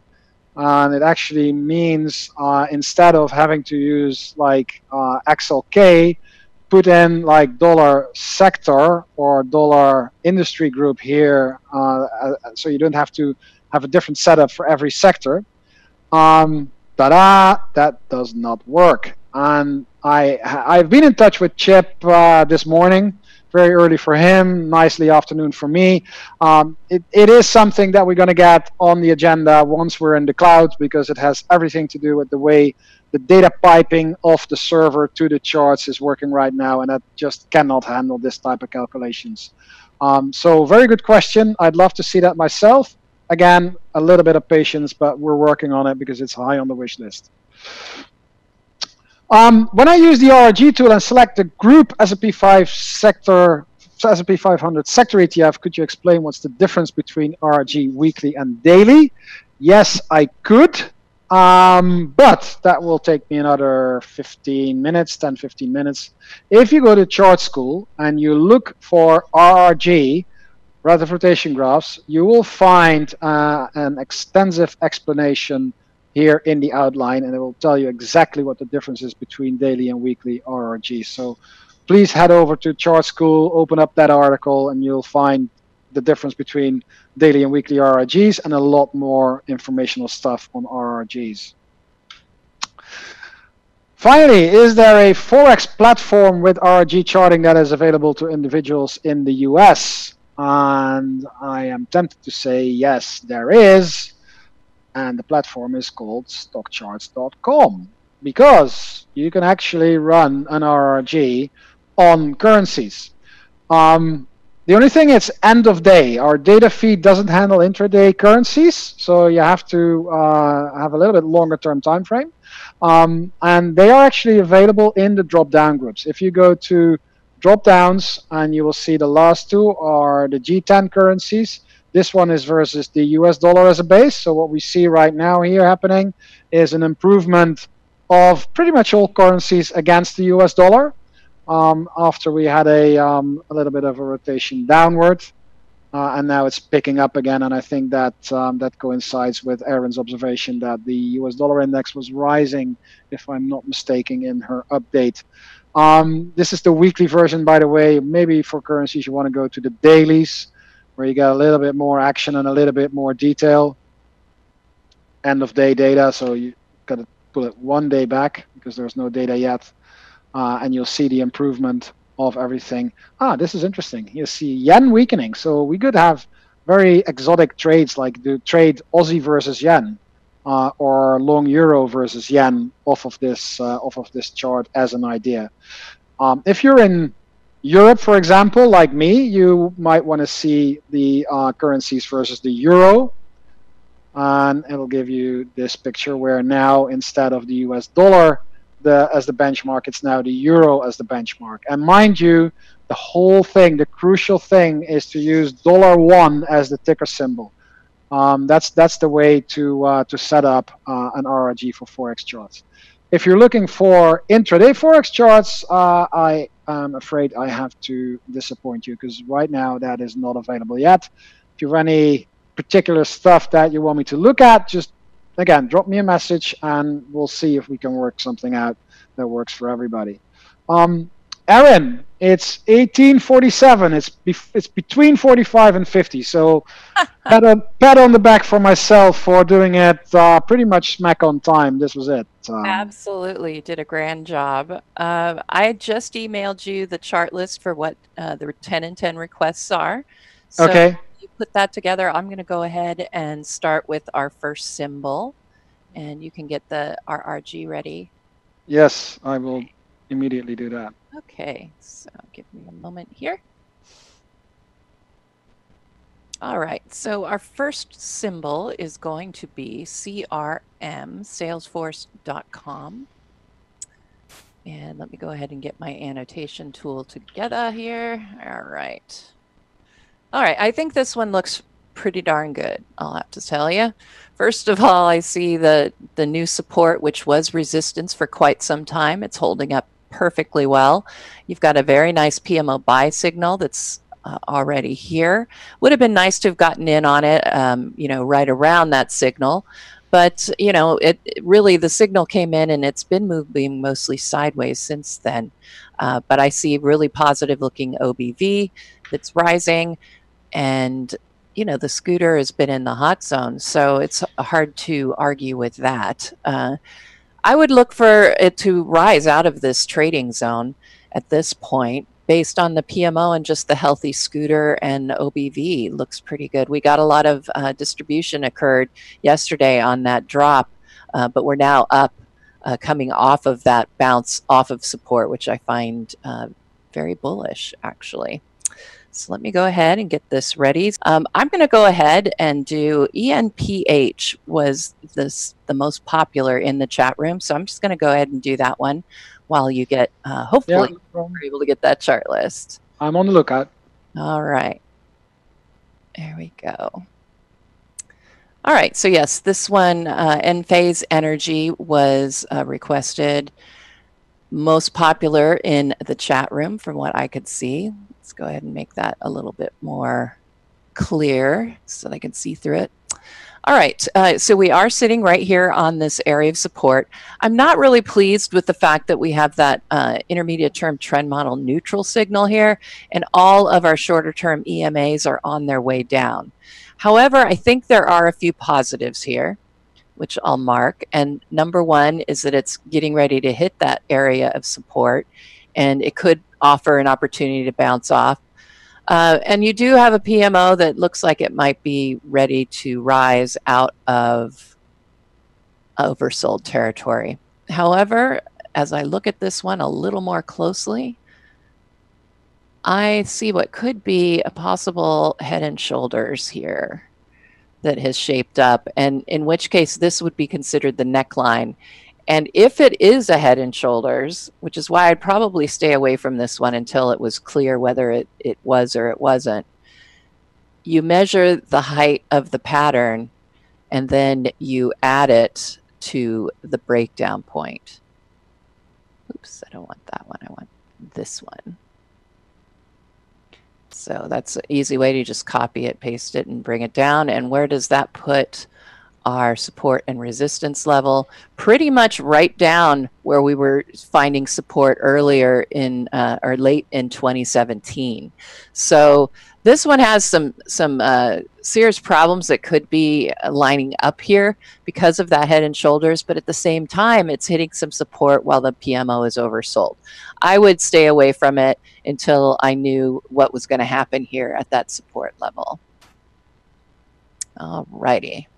And it actually means instead of having to use like XLK, put in like dollar sector or dollar industry group here, so you don't have to have a different setup for every sector. That does not work. And I've been in touch with Chip this morning, very early for him, nicely afternoon for me. It is something that we're going to get on the agenda once we're in the cloud, because it has everything to do with the way the data piping of the server to the charts is working right now, and that just cannot handle this type of calculations. So very good question. I'd love to see that myself. Again, a little bit of patience, but we're working on it because it's high on the wish list. When I use the RRG tool and select the group S&P 500 sector ETF, could you explain what's the difference between RRG weekly and daily? Yes, I could, but that will take me another 15 minutes, 10-15 minutes. If you go to Chart School and you look for RRG, relative rotation graphs, you will find an extensive explanation here in the outline, and it will tell you exactly what the difference is between daily and weekly RRG. So please head over to Chart School, open up that article, and you'll find the difference between daily and weekly RRGs, and a lot more informational stuff on RRGs. Finally, is there a Forex platform with RRG charting that is available to individuals in the US? And I am tempted to say yes, there is. And the platform is called StockCharts.com, because you can actually run an RRG on currencies. The only thing is end of day. Our data feed doesn't handle intraday currencies, so you have to have a little bit longer term time frame. And they are actually available in the drop-down groups. If you go to drop-downs, and you will see the last two are the G10 currencies. This one is versus the US dollar as a base. So what we see right now here happening is an improvement of pretty much all currencies against the US dollar, after we had a little bit of a rotation downward. And now it's picking up again, and I think that that coincides with Erin's observation that the US dollar index was rising, if I'm not mistaken, in her update. This is the weekly version, by the way. Maybe for currencies you want to go to the dailies, where you get a little bit more action and a little bit more detail. End of day data, so you got to pull it 1 day back because there's no data yet, and you'll see the improvement of everything. This is interesting. You see yen weakening, so we could have very exotic trades like the trade Aussie versus yen, or long euro versus yen off of this chart as an idea. If you're in Europe, for example, like me, you might want to see the currencies versus the euro, and it'll give you this picture where now instead of the US dollar as the benchmark, it's now the euro as the benchmark. And mind you, the whole thing, the crucial thing, is to use $1 as the ticker symbol. That's the way to set up an RRG for Forex charts. If you're looking for intraday Forex charts, I am afraid I have to disappoint you, because right now that is not available yet. If you have any particular stuff that you want me to look at, just again, drop me a message and we'll see if we can work something out that works for everybody. Erin, it's 1847. It's between 45 and 50. So pat on the back for myself for doing it pretty much smack on time. This was it. Absolutely, you did a grand job. I just emailed you the chart list for what the 10 and 10 requests are. So okay. You put that together. I'm going to go ahead and start with our first symbol, and you can get the RRG ready. Yes, I will immediately do that. Okay, so give me a moment here. All right, so our first symbol is going to be CRM, Salesforce.com. And let me go ahead and get my annotation tool together here. All right. All right, I think this one looks pretty darn good, I'll have to tell you. First of all, I see the new support, which was resistance for quite some time. It's holding up perfectly well. You've got a very nice PMO buy signal that's already here. Would have been nice to have gotten in on it, right around that signal. But, it really, the signal came in and it's been moving mostly sideways since then. But I see really positive looking OBV that's rising. And, the scooter has been in the hot zone. So it's hard to argue with that. I would look for it to rise out of this trading zone at this point. Based on the PMO and just the healthy scooter and OBV, looks pretty good. We got a lot of distribution occurred yesterday on that drop, but we're now up, coming off of that bounce off of support, which I find very bullish, actually. So let me go ahead and get this ready. I'm going to go ahead and do ENPH was the most popular in the chat room. So I'm just going to go ahead and do that one while you get, hopefully, you're able to get that chart list. I'm on the lookout. All right. There we go. All right. So yes, this one, Enphase Energy, was requested most popular in the chat room from what I could see. Let's go ahead and make that a little bit more clear so that I can see through it. All right, so we are sitting right here on this area of support. I'm not really pleased with the fact that we have that intermediate term trend model neutral signal here, and all of our shorter term EMAs are on their way down. However, I think there are a few positives here, which I'll mark. And number one is that it's getting ready to hit that area of support, and it could offer an opportunity to bounce off. And you do have a PMO that looks like it might be ready to rise out of oversold territory. However, as I look at this one a little more closely, I see what could be a possible head and shoulders here that has shaped up, and in which case this would be considered the neckline. And if it is a head and shoulders, which is why I'd probably stay away from this one until it was clear whether it was or it wasn't, you measure the height of the pattern and then you add it to the breakdown point. Oops, I don't want that one. I want this one. So that's an easy way to just copy it, paste it, and bring it down. And where does that put our support and resistance level? Pretty much right down where we were finding support earlier in or late in 2017. So this one has some serious problems that could be lining up here because of that head and shoulders, but at the same time, it's hitting some support while the PMO is oversold. I would stay away from it until I knew what was going to happen here at that support level. All righty.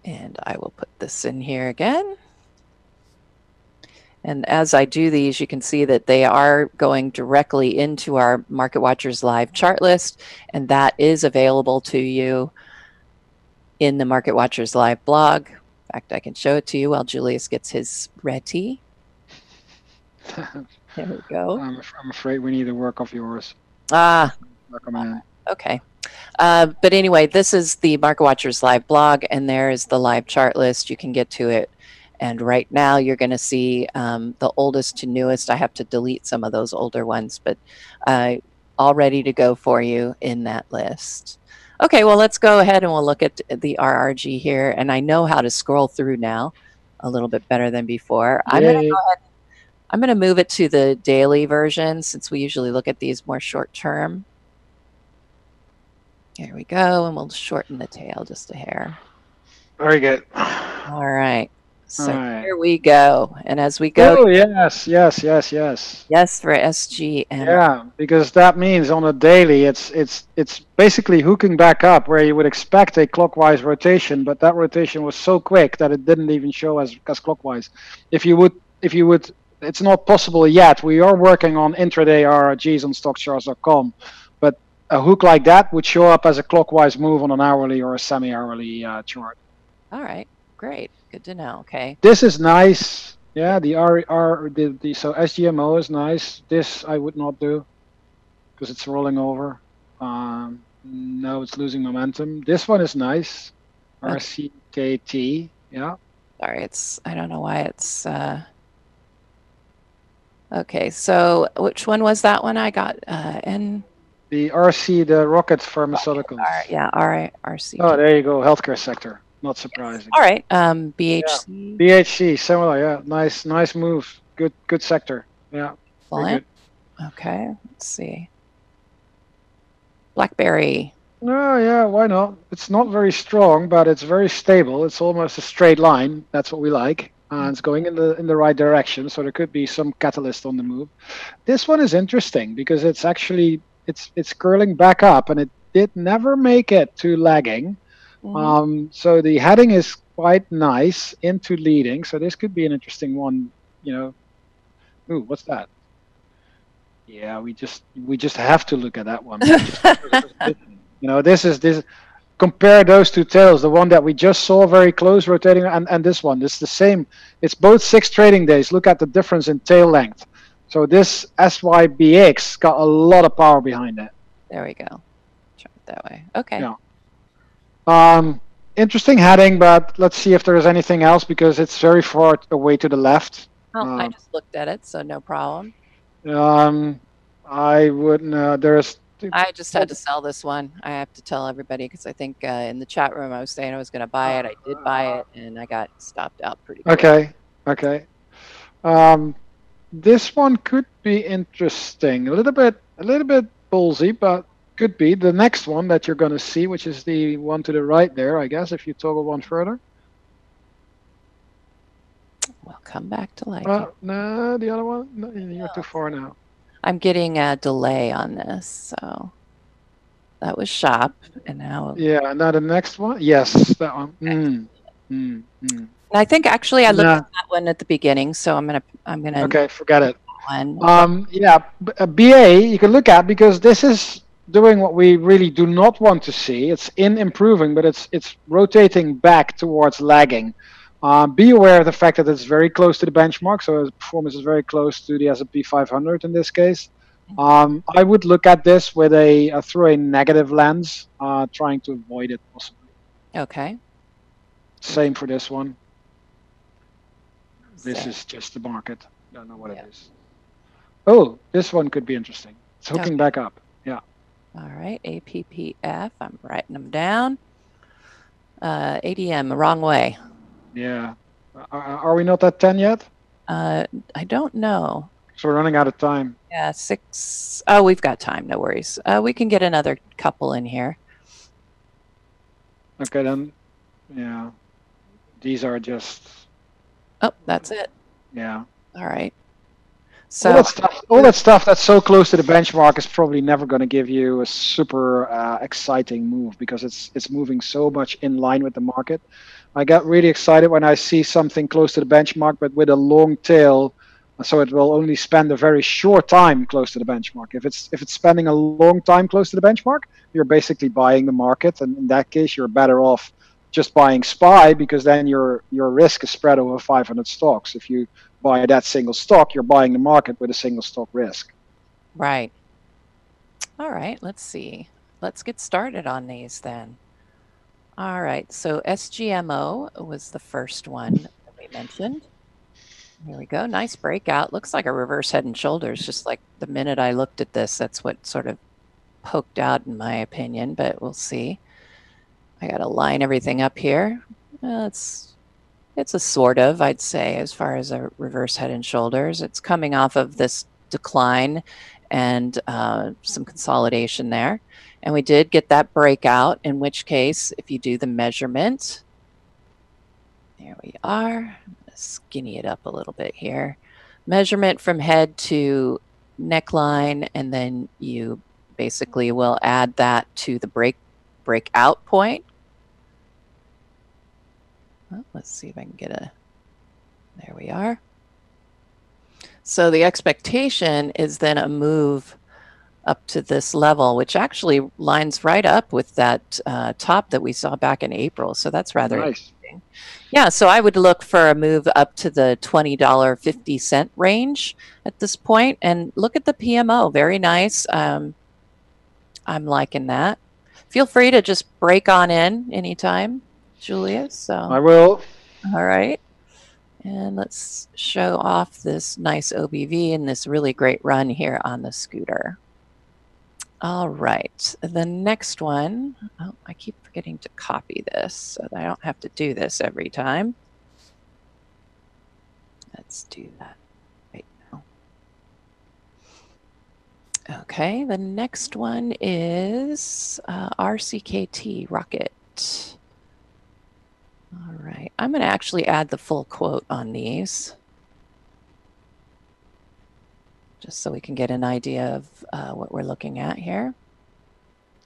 And I will put this in here again. And as I do these, you can see that they are going directly into our Market Watchers live chart list, and that is available to you in the Market Watchers live blog. In fact, I can show it to you while Julius gets his ready. There we go. I'm afraid we need to work off yours. Okay. But anyway, this is the Market Watchers live blog, and there is the live chart list. You can get to it. And right now you're going to see the oldest to newest. I have to delete some of those older ones, but all ready to go for you in that list. Okay, well, let's go ahead and we'll look at the RRG here. And I know how to scroll through now a little bit better than before. I'm going to go ahead. I'm going to move it to the daily version since we usually look at these more short term. Here we go, and we'll shorten the tail just a hair. Very good. All right. So here we go. And as we go... Oh, yes. Yes for SGM. Yeah, because that means on a daily, it's basically hooking back up where you would expect a clockwise rotation, but that rotation was so quick that it didn't even show as clockwise. If you would, it's not possible yet. We are working on intraday RRGs on StockCharts.com, but a hook like that would show up as a clockwise move on an hourly or a semi-hourly chart. All right, great. Good to know. Okay. This is nice. Yeah, the so SGMO is nice. This I would not do because it's rolling over. No, it's losing momentum. This one is nice. Okay. RCKT. Yeah. Sorry, I don't know why it's. Okay, so which one was that one I got? N. The RC, the Rocket Pharmaceuticals. Yeah, RC. Oh, there you go. Healthcare sector. Not surprising. All right. BHC. Yeah. BHC, similar. Yeah, nice move. Good sector. Yeah. Good. Okay. Let's see. BlackBerry. Oh yeah, why not? It's not very strong, but it's very stable. It's almost a straight line. That's what we like. It's going in the right direction. So there could be some catalyst on the move. This one is interesting because it's actually it's curling back up, and it did never make it to lagging. So the heading is quite nice into leading. So this could be an interesting one, you know. Ooh, what's that? Yeah, we just have to look at that one. You know, this compare those two tails, the one that we just saw very close rotating and this one. It's the same. It's both 6 trading days. Look at the difference in tail length. So this SYBX got a lot of power behind it. There we go. Try it that way. Okay. Yeah. Interesting heading, but let's see if there's anything else because it's very far away to the left. Oh, I just looked at it, so no problem. I wouldn't. I just had to sell this one. I have to tell everybody because I think in the chat room I was saying I was going to buy it. I did buy it, and I got stopped out pretty quick. Okay. Okay. This one could be interesting. A little bit ballsy, but could be. The next one that you're going to see, which is the one to the right there, I guess, if you toggle one further. We'll come back to like it. No, the other one. No, you're too far now. I'm getting a delay on this, so that was shop, and now. Yeah, now the next one. Yes, that one. And I think actually I looked at that one at the beginning, so I'm gonna. Okay, forget it. One. Yeah, a BA you can look at because this is doing what we really do not want to see. It's improving, but it's rotating back towards lagging. Be aware of the fact that it's very close to the benchmark, so its performance is very close to the S&P 500 in this case. I would look at this with through a negative lens, trying to avoid it possibly. Okay. Same for this one. This is just the market. Don't know what it is. Oh, this one could be interesting. It's hooking back up. Yeah. All right, APPF. I'm writing them down. ADM, wrong way. Yeah. Are we not at 10 yet? I don't know. So we're running out of time. Yeah, 6. Oh, we've got time. No worries. We can get another couple in here. Okay, then. Yeah. These are just. Oh, that's it. Yeah. All right. So all that stuff that's so close to the benchmark is probably never going to give you a super exciting move because it's moving so much in line with the market. I got really excited when I see something close to the benchmark, but with a long tail, so it will only spend a very short time close to the benchmark. If it's spending a long time close to the benchmark, you're basically buying the market, and in that case, you're better off just buying SPY because then your risk is spread over 500 stocks. If you buy that single stock, you're buying the market with a single stock risk. Right. All right, let's see. Let's get started on these then. All right, so SGMO was the first one that we mentioned. Here we go. Nice breakout. Looks like a reverse head and shoulders, just like the minute I looked at this. That's what sort of poked out in my opinion, but we'll see. I got to line everything up here. It's a sort of, I'd say, as far as a reverse head and shoulders. It's coming off of this decline and some consolidation there. And we did get that breakout, in which case, if you do the measurement, there we are. I'm going to skinny it up a little bit here. Measurement from head to neckline, and then you basically will add that to the breakout point. Well, let's see if I can get there we are. So the expectation is then a move up to this level, which actually lines right up with that top that we saw back in April. So that's rather interesting. Yeah, so I would look for a move up to the $20.50 range at this point. And look at the PMO, very nice. I'm liking that. Feel free to just break on in anytime, Julius. So I will. All right. And let's show off this nice OBV and this really great run here on the scooter. All right. The next one, oh, I keep forgetting to copy this so that I don't have to do this every time. Let's do that right now. Okay, the next one is RCKT, Rocket. All right, I'm going to actually add the full quote on these, just so we can get an idea of what we're looking at here.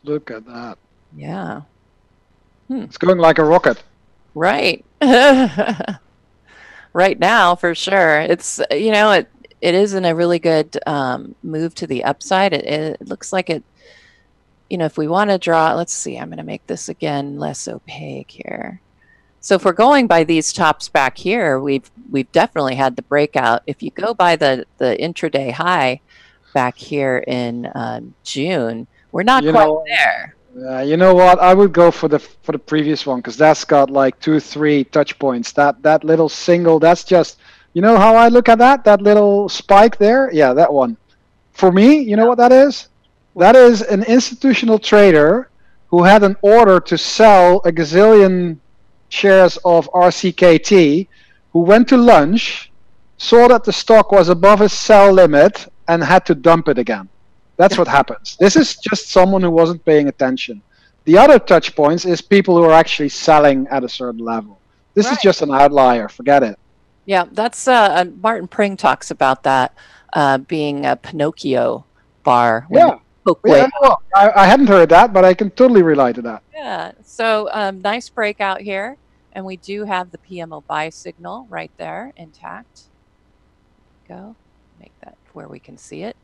Look at that. Yeah. It's going like a rocket. Right. Right now, for sure. It's, you know, it is in a really good move to the upside. It looks like it, you know, if we want to draw, let's see, I'm going to make this again less opaque here. So if we're going by these tops back here, we've definitely had the breakout. If you go by the intraday high back here in June, we're not quite there. You know what? I would go for the previous one because that's got like 2-3 touch points. That little single, that's just, you know how I look at that? That little spike there? Yeah, that one. For me, you know what that is? That is an institutional trader who had an order to sell a gazillion shares of RCKT, who went to lunch, saw that the stock was above his sell limit, and had to dump it again. That's what happens. This is just someone who wasn't paying attention. The other touch points is people who are actually selling at a certain level. This is just an outlier. Forget it. Yeah, that's Martin Pring talks about that being a Pinocchio bar. Yeah. I hadn't heard that, but I can totally relate to that. Yeah. So nice breakout here. And we do have the PMO buy signal right there intact. Go. Make that where we can see it.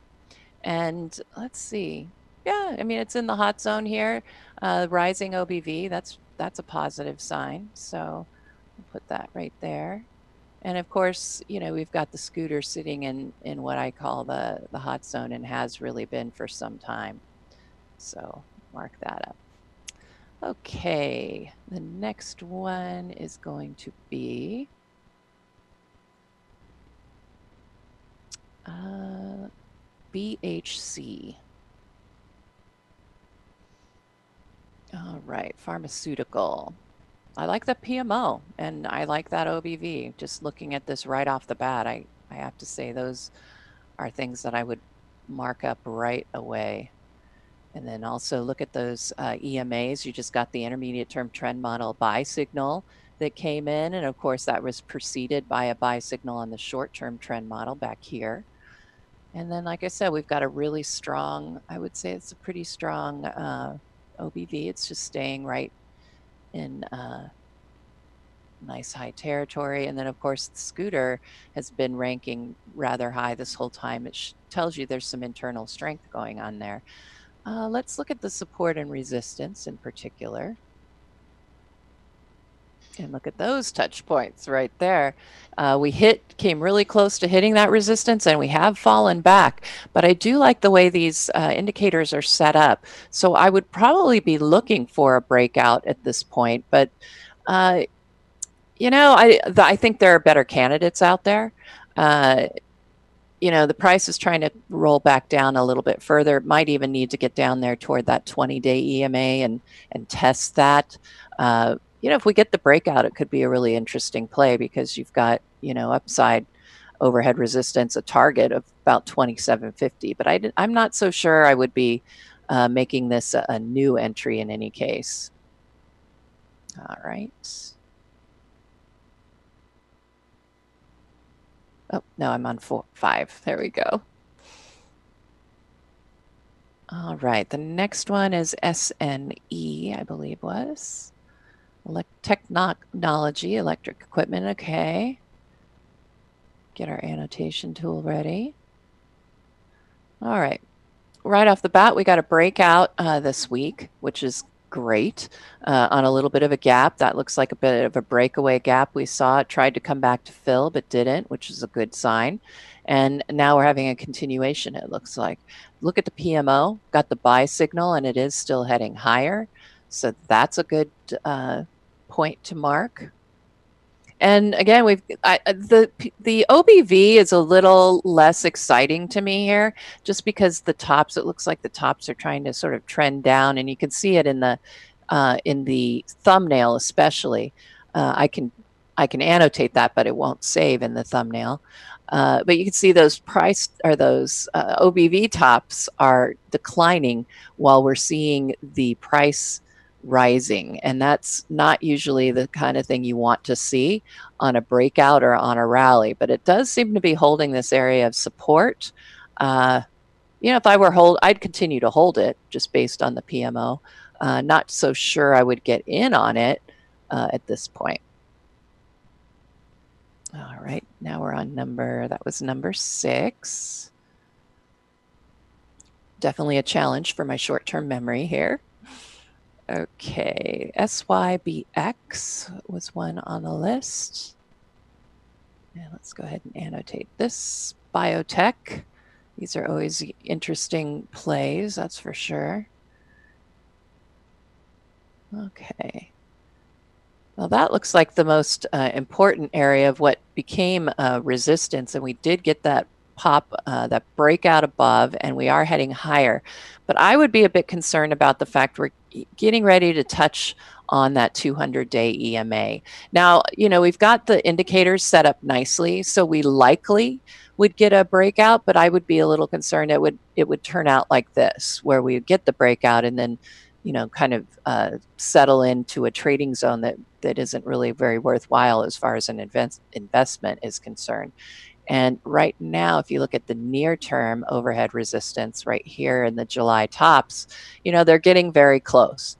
And let's see. Yeah, I mean, it's in the hot zone here. Rising OBV, that's a positive sign. So we'll put that right there. And of course, you know, we've got the scooter sitting in what I call the hot zone, and has really been for some time. So mark that up. Okay, the next one is going to be BHC. All right, pharmaceutical. I like the PMO, and I like that OBV. Just looking at this right off the bat, I have to say those are things that I would mark up right away. And then also look at those EMAs. You just got the intermediate term trend model buy signal that came in. And of course, that was preceded by a buy signal on the short-term trend model back here. And then, like I said, we've got a really strong, I would say it's a pretty strong OBV. It's just staying right in nice high territory. And then, of course, the scooter has been ranking rather high this whole time. It tells you there's some internal strength going on there. Let's look at the support and resistance in particular. And look at those touch points right there. We came really close to hitting that resistance, and we have fallen back. But I do like the way these indicators are set up. So I would probably be looking for a breakout at this point. But, you know, I think there are better candidates out there. You know, the price is trying to roll back down a little bit further. It might even need to get down there toward that 20-day EMA and test that. You know, if we get the breakout, it could be a really interesting play, because you've got, you know, upside overhead resistance, a target of about 27.50. But I'm not so sure I would be making this a new entry in any case. All right. Oh, no, I'm on 5. There we go. All right. The next one is SNE, I believe was. Technology, electric equipment. Okay. Get our annotation tool ready. All right. Right off the bat, we got a breakout this week, which is great, on a little bit of a gap. That looks like a bit of a breakaway gap. We saw it tried to come back to fill, but didn't, which is a good sign. And now we're having a continuation, it looks like. Look at the PMO, got the buy signal, and it is still heading higher. So that's a good point to mark. And again, the OBV is a little less exciting to me here, just because the tops, it looks like the tops are trying to sort of trend down, and you can see it in the thumbnail especially. I can annotate that, but it won't save in the thumbnail. But you can see those OBV tops are declining while we're seeing the price rising, and that's not usually the kind of thing you want to see on a breakout or on a rally, but it does seem to be holding this area of support. You know, if I were I'd continue to hold it just based on the PMO. Not so sure I would get in on it at this point. All right, now we're on that was number 6. Definitely a challenge for my short-term memory here. Okay, SYBX was one on the list. And let's go ahead and annotate this. Biotech. These are always interesting plays, that's for sure. Okay. Well, that looks like the most important area of what became resistance, and we did get that pop that breakout above, and we are heading higher. But I would be a bit concerned about the fact we're getting ready to touch on that 200-day EMA. Now, we've got the indicators set up nicely, so we likely would get a breakout, but I would be a little concerned it would turn out like this, where we would get the breakout and then kind of settle into a trading zone that isn't really very worthwhile as far as an investment is concerned. And right now, if you look at the near-term overhead resistance right here in the July tops, they're getting very close.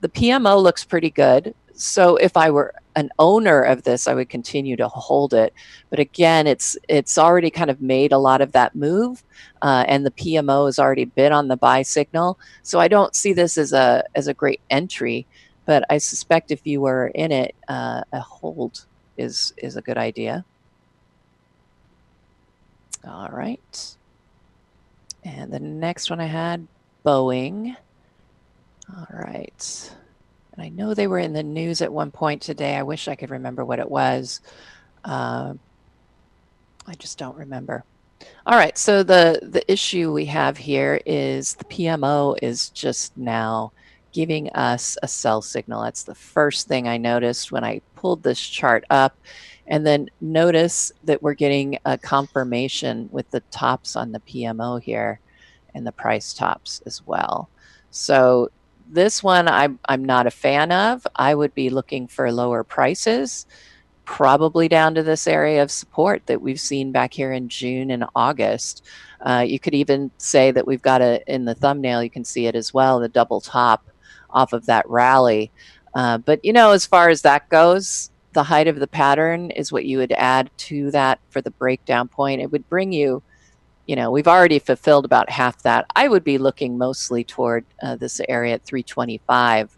The PMO looks pretty good. So if I were an owner of this, I would continue to hold it. But again, it's already kind of made a lot of that move, and the PMO has already been on the buy signal. So I don't see this as a great entry. But I suspect if you were in it, a hold is a good idea. All right. And the next one I had, Boeing. All right. And I know they were in the news at one point today. I wish I could remember what it was. I just don't remember. All right. So the issue we have here is the PMO is just now giving us a sell signal. That's the first thing I noticed when I pulled this chart up. And then notice that we're getting a confirmation with the tops on the PMO here and the price tops as well. So this one I'm not a fan of. I would be looking for lower prices, probably down to this area of support that we've seen back here in June and August. You could even say that we've got in the thumbnail, you can see it as well, the double top off of that rally. But as far as that goes, the height of the pattern is what you would add to that for the breakdown point. It would bring you, we've already fulfilled about half that. I would be looking mostly toward this area at 325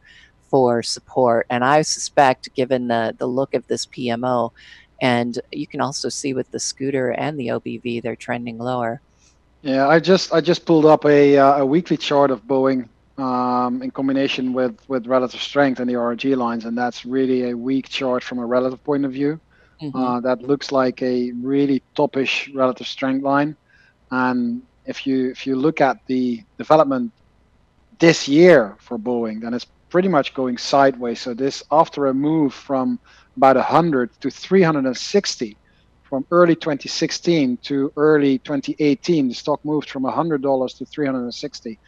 for support. And I suspect, given the look of this PMO, and you can also see with the scooter and the OBV, they're trending lower. Yeah, I just pulled up a weekly chart of Boeing in combination with relative strength and the RRG lines, and that's really a weak chart from a relative point of view. That looks like a really toppish relative strength line. And if you look at the development this year for Boeing, then it's pretty much going sideways. So this, after a move from about 100 to 360 from early 2016 to early 2018, the stock moved from $100 to 360.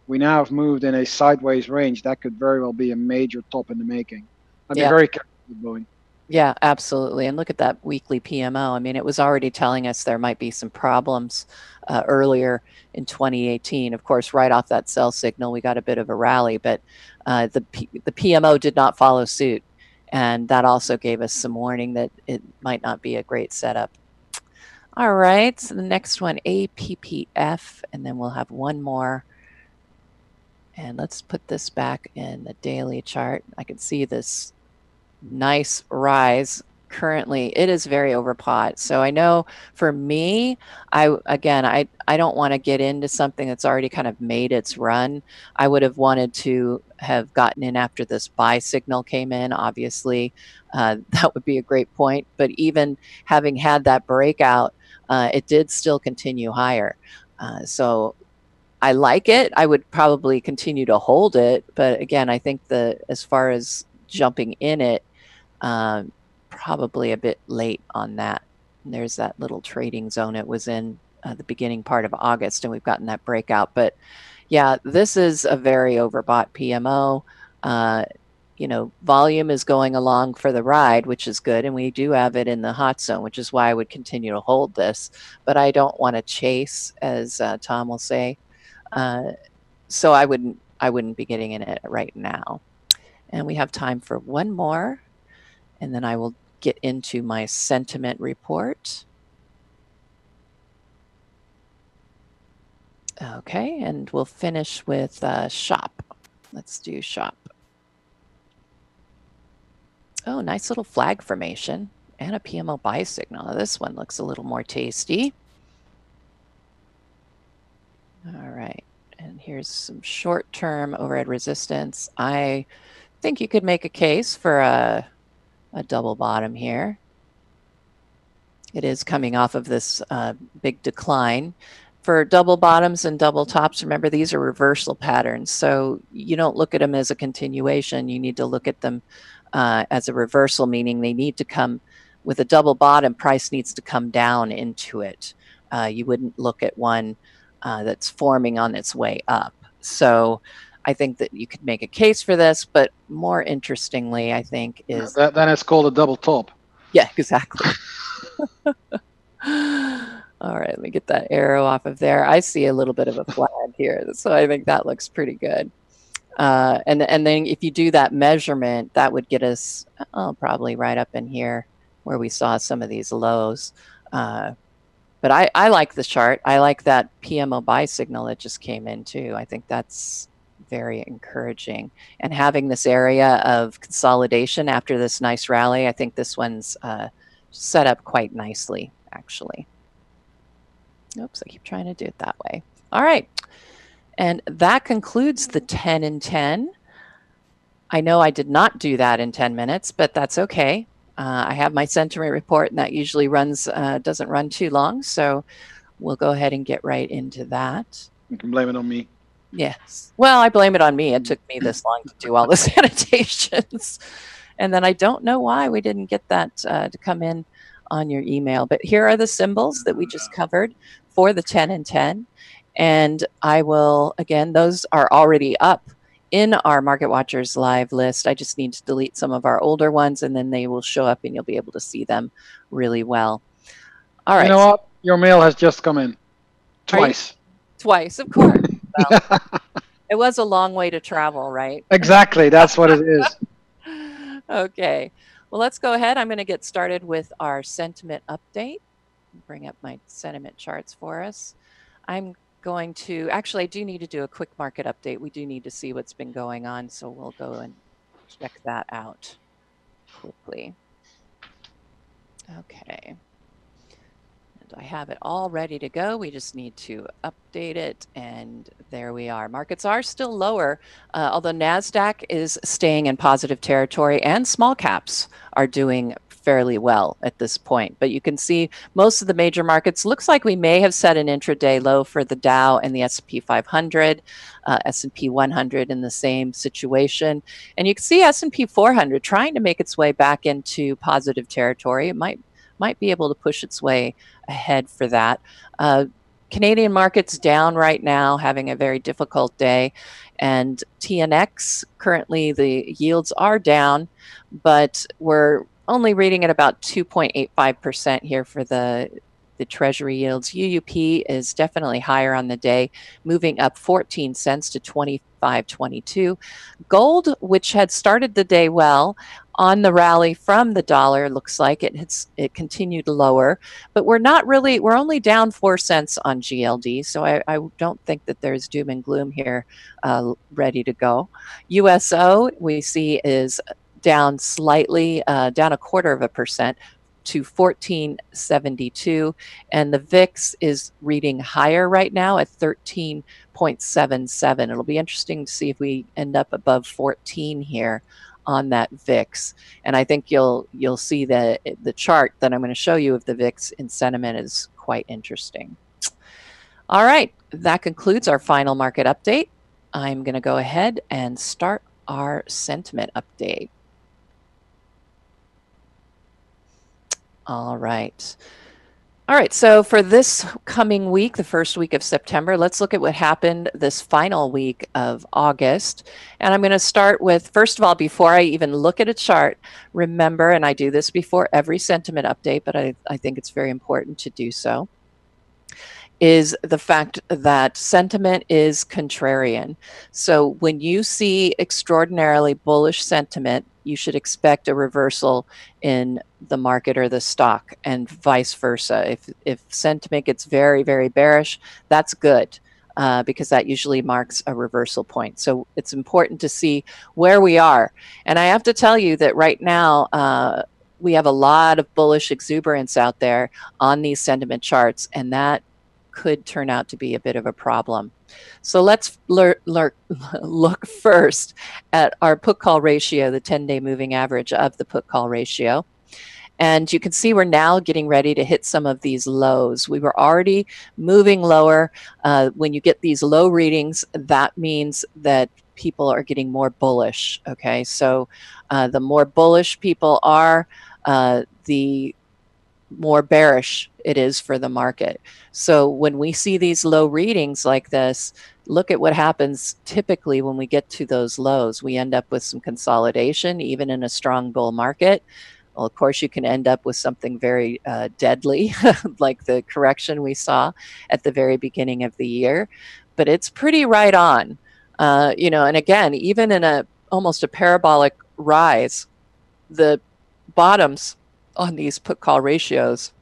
We now have moved in a sideways range. That could very well be a major top in the making. I'd be very careful with Boeing. Yeah, absolutely. And look at that weekly PMO. I mean, it was already telling us there might be some problems earlier in 2018. Of course, right off that sell signal, we got a bit of a rally, but the PMO did not follow suit. And that also gave us some warning that it might not be a great setup. All right, so the next one, APPF, and then we'll have one more. And let's put this back in the daily chart. I can see this nice rise. Currently, it is very overbought. So I know for me, I don't want to get into something that's already kind of made its run. I would have wanted to have gotten in after this buy signal came in, obviously. That would be a great point. But even having had that breakout, it did still continue higher. So I like it. I would probably continue to hold it. But again, I think as far as jumping in it, probably a bit late on that. And there's that little trading zone it was in the beginning part of August, and we've gotten that breakout. But yeah, this is a very overbought PMO. Volume is going along for the ride, which is good. And we do have it in the hot zone, which is why I would continue to hold this. But I don't want to chase, as Tom will say. So I wouldn't be getting in it right now. And we have time for one more, and then I will get into my sentiment report. Okay, and we'll finish with shop. Let's do shop. Oh, nice little flag formation and a PMO buy signal. Now, this one looks a little more tasty. All right, and here's some short-term overhead resistance. I think you could make a case for a double bottom here. It is coming off of this big decline. For double bottoms and double tops, remember, these are reversal patterns. So you don't look at them as a continuation. You need to look at them as a reversal, meaning they need to come with a double bottom, price needs to come down into it. You wouldn't look at one that's forming on its way up. So I think that you could make a case for this, but more interestingly, I think is... Then it's called a double top. Yeah, exactly. All right, let me get that arrow off of there. I see a little bit of a flag here, so I think that looks pretty good. And then if you do that measurement, that would get us probably right up in here where we saw some of these lows. But I like the chart. I like that PMO buy signal that just came in too. I think that's very encouraging. And having this area of consolidation after this nice rally, I think this one's set up quite nicely, actually. Oops, I keep trying to do it that way. All right. And that concludes the 10 in 10. I know I did not do that in 10 minutes, but that's okay. I have my sentiment report, and that usually runs, doesn't run too long. So we'll go ahead and get right into that. You can blame it on me. Yes. Well, I blame it on me. It took me this long to do all the annotations. And then I don't know why we didn't get that to come in on your email. But here are the symbols that we just covered for the 10 and 10. And I will, again, those are already up in our Market Watchers live list. I just need to delete some of our older ones, and then they will show up and you'll be able to see them really well. All right. You know what? Your mail has just come in. Twice. Twice, of course. Well, it was a long way to travel, right? Exactly. That's what it is. Okay. Well, let's go ahead. I'm going to get started with our sentiment update. Bring up my sentiment charts for us. I'm going to, actually, I do need to do a quick market update. We do need to see what's been going on, so we'll go and check that out quickly. Okay. And I have it all ready to go. We just need to update it, and there we are. Markets are still lower, although NASDAQ is staying in positive territory, and small caps are doing fairly well at this point. But you can see most of the major markets, looks like we may have set an intraday low for the Dow and the S&P 500, S&P 100 in the same situation. And you can see S&P 400 trying to make its way back into positive territory. It might be able to push its way ahead for that. Canadian markets down right now, having a very difficult day. And TNX, currently the yields are down, but we're only reading at about 2.85% here for the treasury yields. UUP is definitely higher on the day, moving up 14 cents to 25.22. Gold, which had started the day well on the rally from the dollar, looks like it continued lower, but we're only down 4 cents on GLD, so I don't think that there's doom and gloom here ready to go. USO, we see, is down slightly, down 0.25% to 14.72, and the VIX is reading higher right now at 13.77. It'll be interesting to see if we end up above 14 here on that VIX, and I think you'll see that the chart that I'm going to show you of the VIX in sentiment is quite interesting. All right, that concludes our final market update. I'm going to go ahead and start our sentiment update. All right. All right, so for this coming week, the first week of September, let's look at what happened this final week of August. And I'm going to start with, first of all, before I even look at a chart, remember, and I do this before every sentiment update, but I think it's very important to do so, is the fact that sentiment is contrarian. So when you see extraordinarily bullish sentiment, you should expect a reversal in the market or the stock, and vice versa. If sentiment gets very, very bearish, that's good, because that usually marks a reversal point. So it's important to see where we are. And I have to tell you that right now, we have a lot of bullish exuberance out there on these sentiment charts, and that could turn out to be a bit of a problem. So let's look first at our put-call ratio, the 10-day moving average of the put-call ratio. And you can see we're now getting ready to hit some of these lows. We were already moving lower. When you get these low readings, that means that people are getting more bullish. Okay, so the more bullish people are, the more bearish it is for the market. So when we see these low readings like this, look at what happens typically when we get to those lows. We end up with some consolidation, even in a strong bull market. Well, of course, you can end up with something very deadly, like the correction we saw at the very beginning of the year. But it's pretty right on. And again, even in almost a parabolic rise, the bottoms on these put-call ratios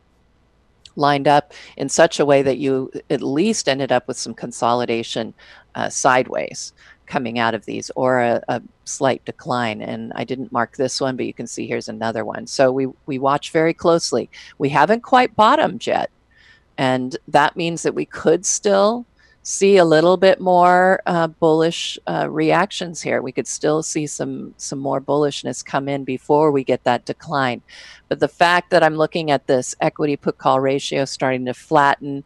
lined up in such a way that you at least ended up with some consolidation sideways coming out of these, or a slight decline. And I didn't mark this one, but you can see here's another one. So we watch very closely. We haven't quite bottomed yet, and that means that we could still see a little bit more bullish reactions here. We could still see some more bullishness come in before we get that decline. But the fact that I'm looking at this equity put call ratio starting to flatten,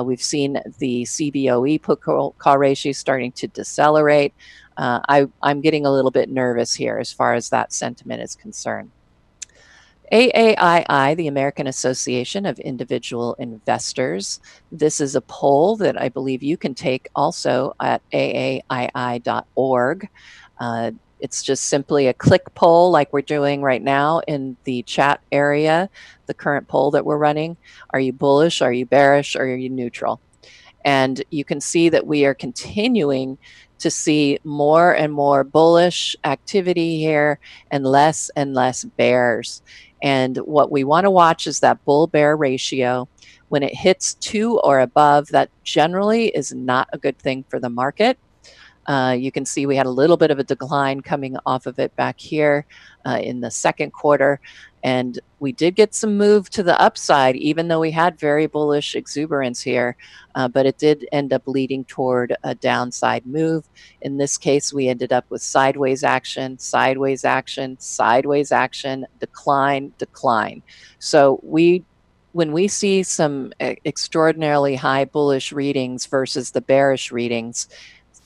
we've seen the CBOE put call ratio starting to decelerate. I'm getting a little bit nervous here as far as that sentiment is concerned. AAII, the American Association of Individual Investors. This is a poll that I believe you can take also at aaii.org. It's just simply a click poll like we're doing right now in the chat area, the current poll that we're running. Are you bullish? Are you bearish? Or are you neutral? And you can see that we are continuing to see more and more bullish activity here and less bears. And what we want to watch is that bull-bear ratio. When it hits 2 or above, that generally is not a good thing for the market. You can see we had a little bit of a decline coming off of it back here in the second quarter. And we did get some move to the upside, even though we had very bullish exuberance here. But it did end up leading toward a downside move. In this case, we ended up with sideways action, sideways action, sideways action, decline, decline. So when we see some extraordinarily high bullish readings versus the bearish readings,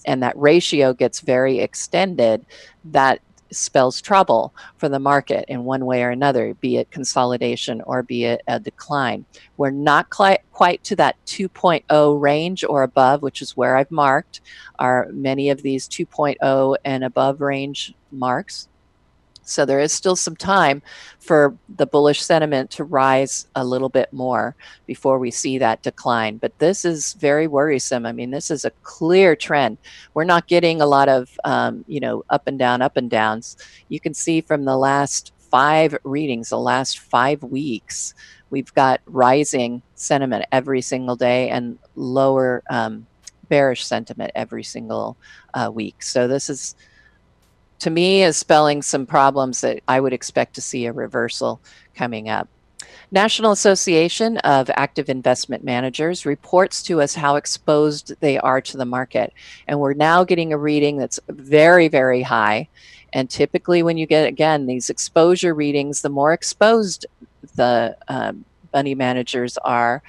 and that ratio gets very extended, that spells trouble for the market in one way or another, be it consolidation or be it a decline. We're not quite to that 2.0 range or above, which is where I've marked are many of these 2.0 and above range marks. So there is still some time for the bullish sentiment to rise a little bit more before we see that decline. But this is very worrisome. I mean, this is a clear trend. We're not getting a lot of, up and downs. You can see from the last 5 readings, the last 5 weeks, we've got rising sentiment every single day and lower bearish sentiment every single week. So this is, to me, is spelling some problems that I would expect to see a reversal coming up. National Association of Active Investment Managers reports to us how exposed they are to the market. And we're now getting a reading that's very, very high. And typically when you get, again, these exposure readings, the more exposed the money managers are,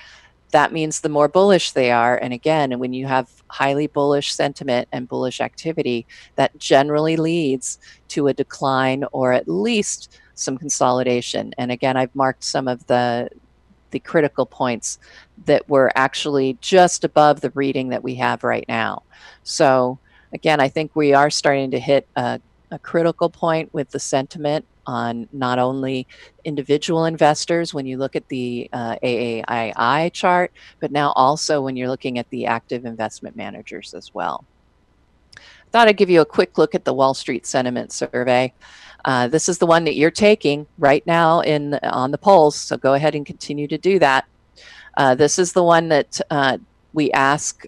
that means the more bullish they are. And again, when you have highly bullish sentiment and bullish activity, that generally leads to a decline or at least some consolidation. And again, I've marked some of the critical points that were actually just above the reading that we have right now. So again, I think we are starting to hit a critical point with the sentiment on not only individual investors when you look at the AAII chart, but now also when you're looking at the active investment managers as well. I thought I'd give you a quick look at the Wall Street Sentiment Survey. This is the one that you're taking right now on the polls, so go ahead and continue to do that. This is the one that we ask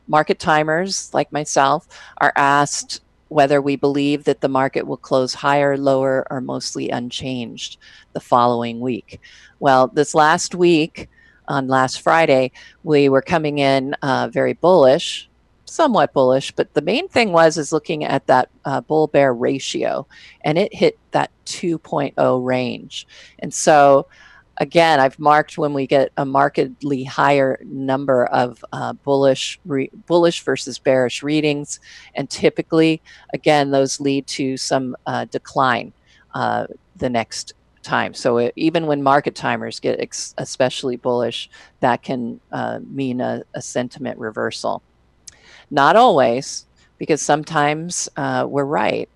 market timers like myself are asked whether we believe that the market will close higher, lower, or mostly unchanged the following week. Well, this last week, on last Friday, we were coming in very bullish, somewhat bullish, but the main thing is looking at that bull bear ratio, and it hit that 2.0 range. And so again, I've marked when we get a markedly higher number of bullish versus bearish readings, and typically, again, those lead to some decline the next time. So even when market timers get especially bullish, that can mean a sentiment reversal. Not always, because sometimes we're right.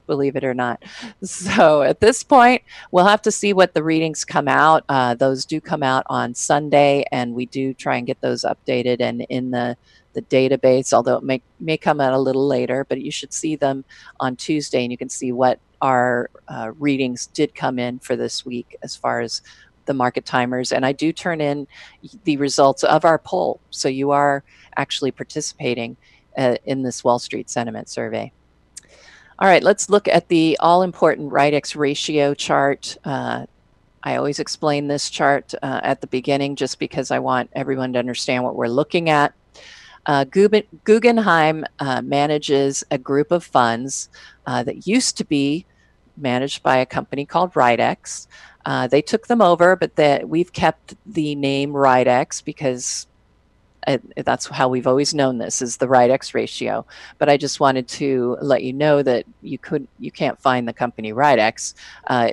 Believe it or not. So at this point, we'll have to see what the readings come out. Those do come out on Sunday, and we do try and get those updated and in the database, although it may come out a little later, but you should see them on Tuesday, and you can see what our readings did come in for this week as far as the market timers. And I do turn in the results of our poll, so you are actually participating in this Wall Street Sentiment Survey. All right, let's look at the all-important RIDEX ratio chart. I always explain this chart at the beginning just because I want everyone to understand what we're looking at. Guggenheim manages a group of funds that used to be managed by a company called RIDEX. They took them over, but we've kept the name RIDEX because that's how we've always known this, is the RIDEX ratio. But I just wanted to let you know that you can't find the company RIDEX.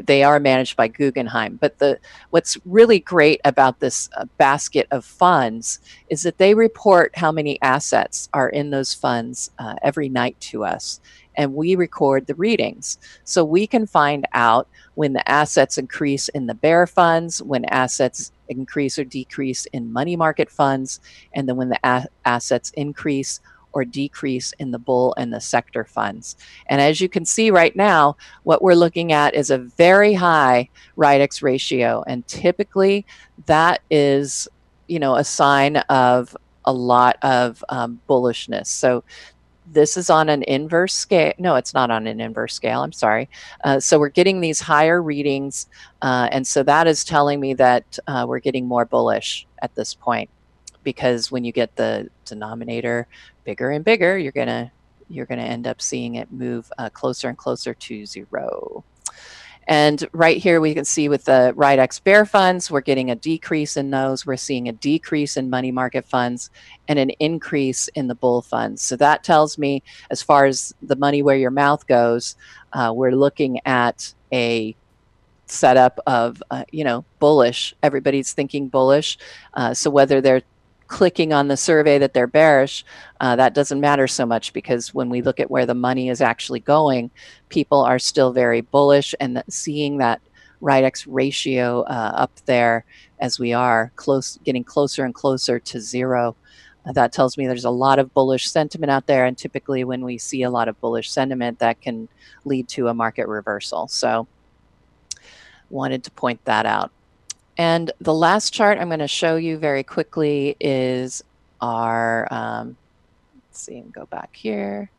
They are managed by Guggenheim. But what's really great about this basket of funds is that they report how many assets are in those funds every night to us, and we record the readings. So we can find out when the assets increase in the bear funds, when assets increase or decrease in money market funds, and then when the assets increase or decrease in the bull and the sector funds. And as you can see right now, what we're looking at is a very high RIDEX ratio, and typically that is, a sign of a lot of bullishness. So this is on an inverse scale. No, it's not on an inverse scale. I'm sorry. So we're getting these higher readings. And so that is telling me that we're getting more bullish at this point, because when you get the denominator bigger and bigger, you're gonna end up seeing it move closer and closer to zero. And right here we can see with the RIDEX bear funds, we're getting a decrease in those. We're seeing a decrease in money market funds and an increase in the bull funds. So that tells me, as far as the money where your mouth goes, we're looking at a setup of, bullish. Everybody's thinking bullish. So whether they're clicking on the survey that they're bearish, that doesn't matter so much, because when we look at where the money is actually going, people are still very bullish, and seeing that RIDEX ratio up there as we are getting closer and closer to zero, that tells me there's a lot of bullish sentiment out there. And typically when we see a lot of bullish sentiment, that can lead to a market reversal. So wanted to point that out. And the last chart I'm going to show you very quickly is our, let's see, and go back here,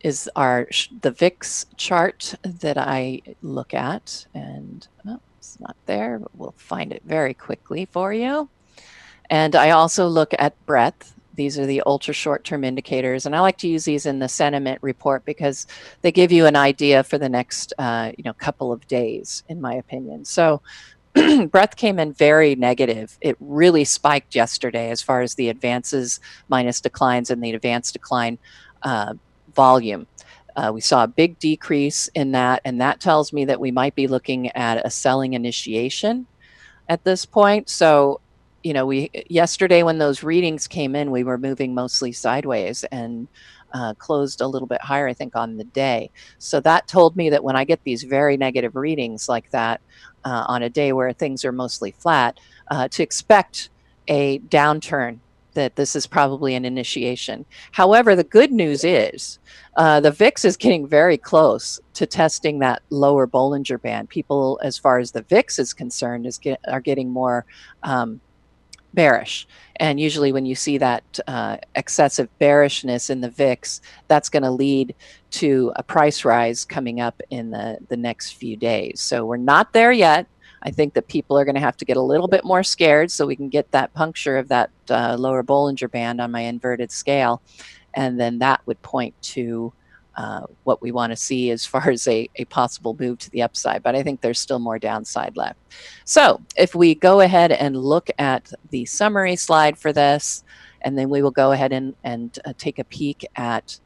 is the VIX chart that I look at. And it's not there, but we'll find it very quickly for you. And I also look at breadth. These are the ultra short-term indicators, and I like to use these in the sentiment report because they give you an idea for the next couple of days, in my opinion. So breadth came in very negative. It really spiked yesterday as far as the advances minus declines and the advanced decline volume. We saw a big decrease in that, and that tells me that we might be looking at a selling initiation at this point. So, yesterday when those readings came in, we were moving mostly sideways and closed a little bit higher, I think, on the day. So that told me that when I get these very negative readings like that on a day where things are mostly flat, to expect a downturn, that this is probably an initiation. However, the good news is the VIX is getting very close to testing that lower Bollinger Band. People, as far as the VIX is concerned, are getting more bearish. And usually when you see that excessive bearishness in the VIX, that's going to lead to a price rise coming up in the next few days. So we're not there yet. I think that people are going to have to get a little bit more scared so we can get that puncture of that lower Bollinger Band on my inverted scale. And then that would point to what we want to see as far as a possible move to the upside. But I think there's still more downside left. So if we go ahead and look at the summary slide for this, and then we will go ahead and take a peek at,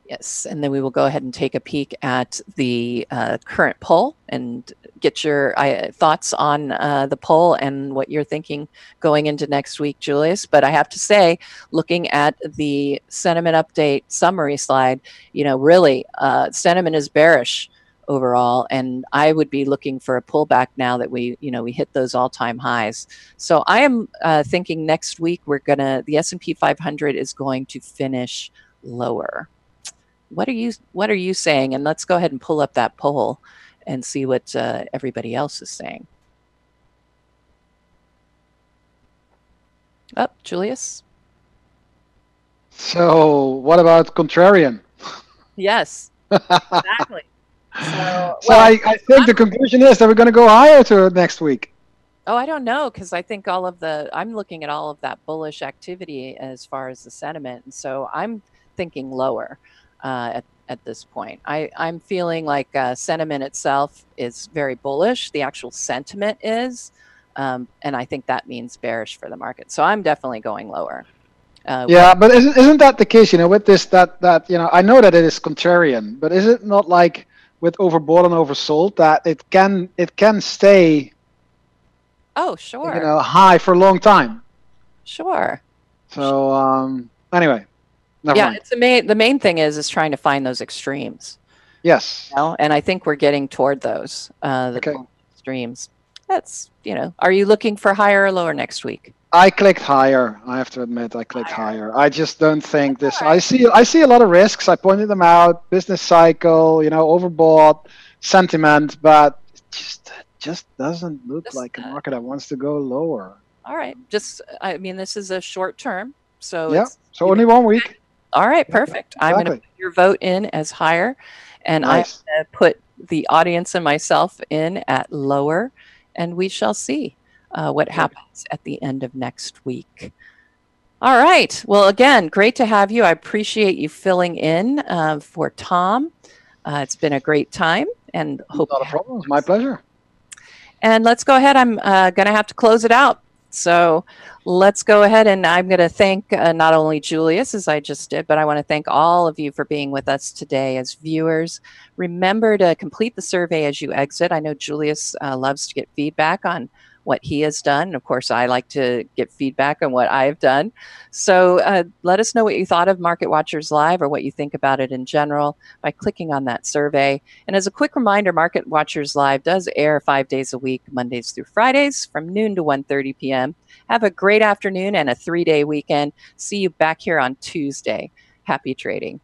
yes, and then we will go ahead and take a peek at the current poll and get your thoughts on the poll and what you're thinking going into next week, Julius. But I have to say, looking at the sentiment update summary slide, you know, really sentiment is bearish overall, and I would be looking for a pullback now that we hit those all-time highs. So I am thinking next week the S&P 500 is going to finish lower. What are you saying? And let's go ahead and pull up that poll and see what everybody else is saying. Oh, Julius? So what about contrarian? Yes, exactly. So I think the conclusion is that we're going to go higher to next week. Oh, I don't know, because I think I'm looking at all of that bullish activity as far as the sentiment. And so I'm thinking lower. At this point, I'm feeling like sentiment itself is very bullish. The actual sentiment is, and I think that means bearish for the market. So I'm definitely going lower. Yeah, but isn't that the case? You know, with this that I know that it is contrarian, but is it not like with overbought and oversold that it can stay? Oh, sure. You know, high for a long time. Sure. So anyway. Yeah, it's the main thing is trying to find those extremes. Yes. You know? And I think we're getting toward those extremes. That's, are you looking for higher or lower next week? I clicked higher. I have to admit, I clicked higher. I just don't think this. Right. I see a lot of risks. I pointed them out. Business cycle, overbought, sentiment, but it just doesn't look like a market that wants to go lower. All right. I mean, this is a short term, so yeah. So only 1 week. All right, perfect. Exactly. I'm going to put your vote in as higher, and nice. I'm going to put the audience and myself in at lower, and we shall see what happens at the end of next week. All right. Well, again, great to have you. I appreciate you filling in for Tom. It's been a great time, and hope not a problem. It's my pleasure. And let's go ahead. I'm going to have to close it out. So let's go ahead, and I'm going to thank not only Julius, as I just did, but I want to thank all of you for being with us today as viewers. Remember to complete the survey as you exit. I know Julius loves to get feedback on what he has done. And of course, I like to get feedback on what I've done. So let us know what you thought of Market Watchers Live or what you think about it in general by clicking on that survey. And as a quick reminder, Market Watchers Live does air 5 days a week, Mondays through Fridays from noon to 1:30 p.m. Have a great afternoon and a 3-day weekend. See you back here on Tuesday. Happy trading.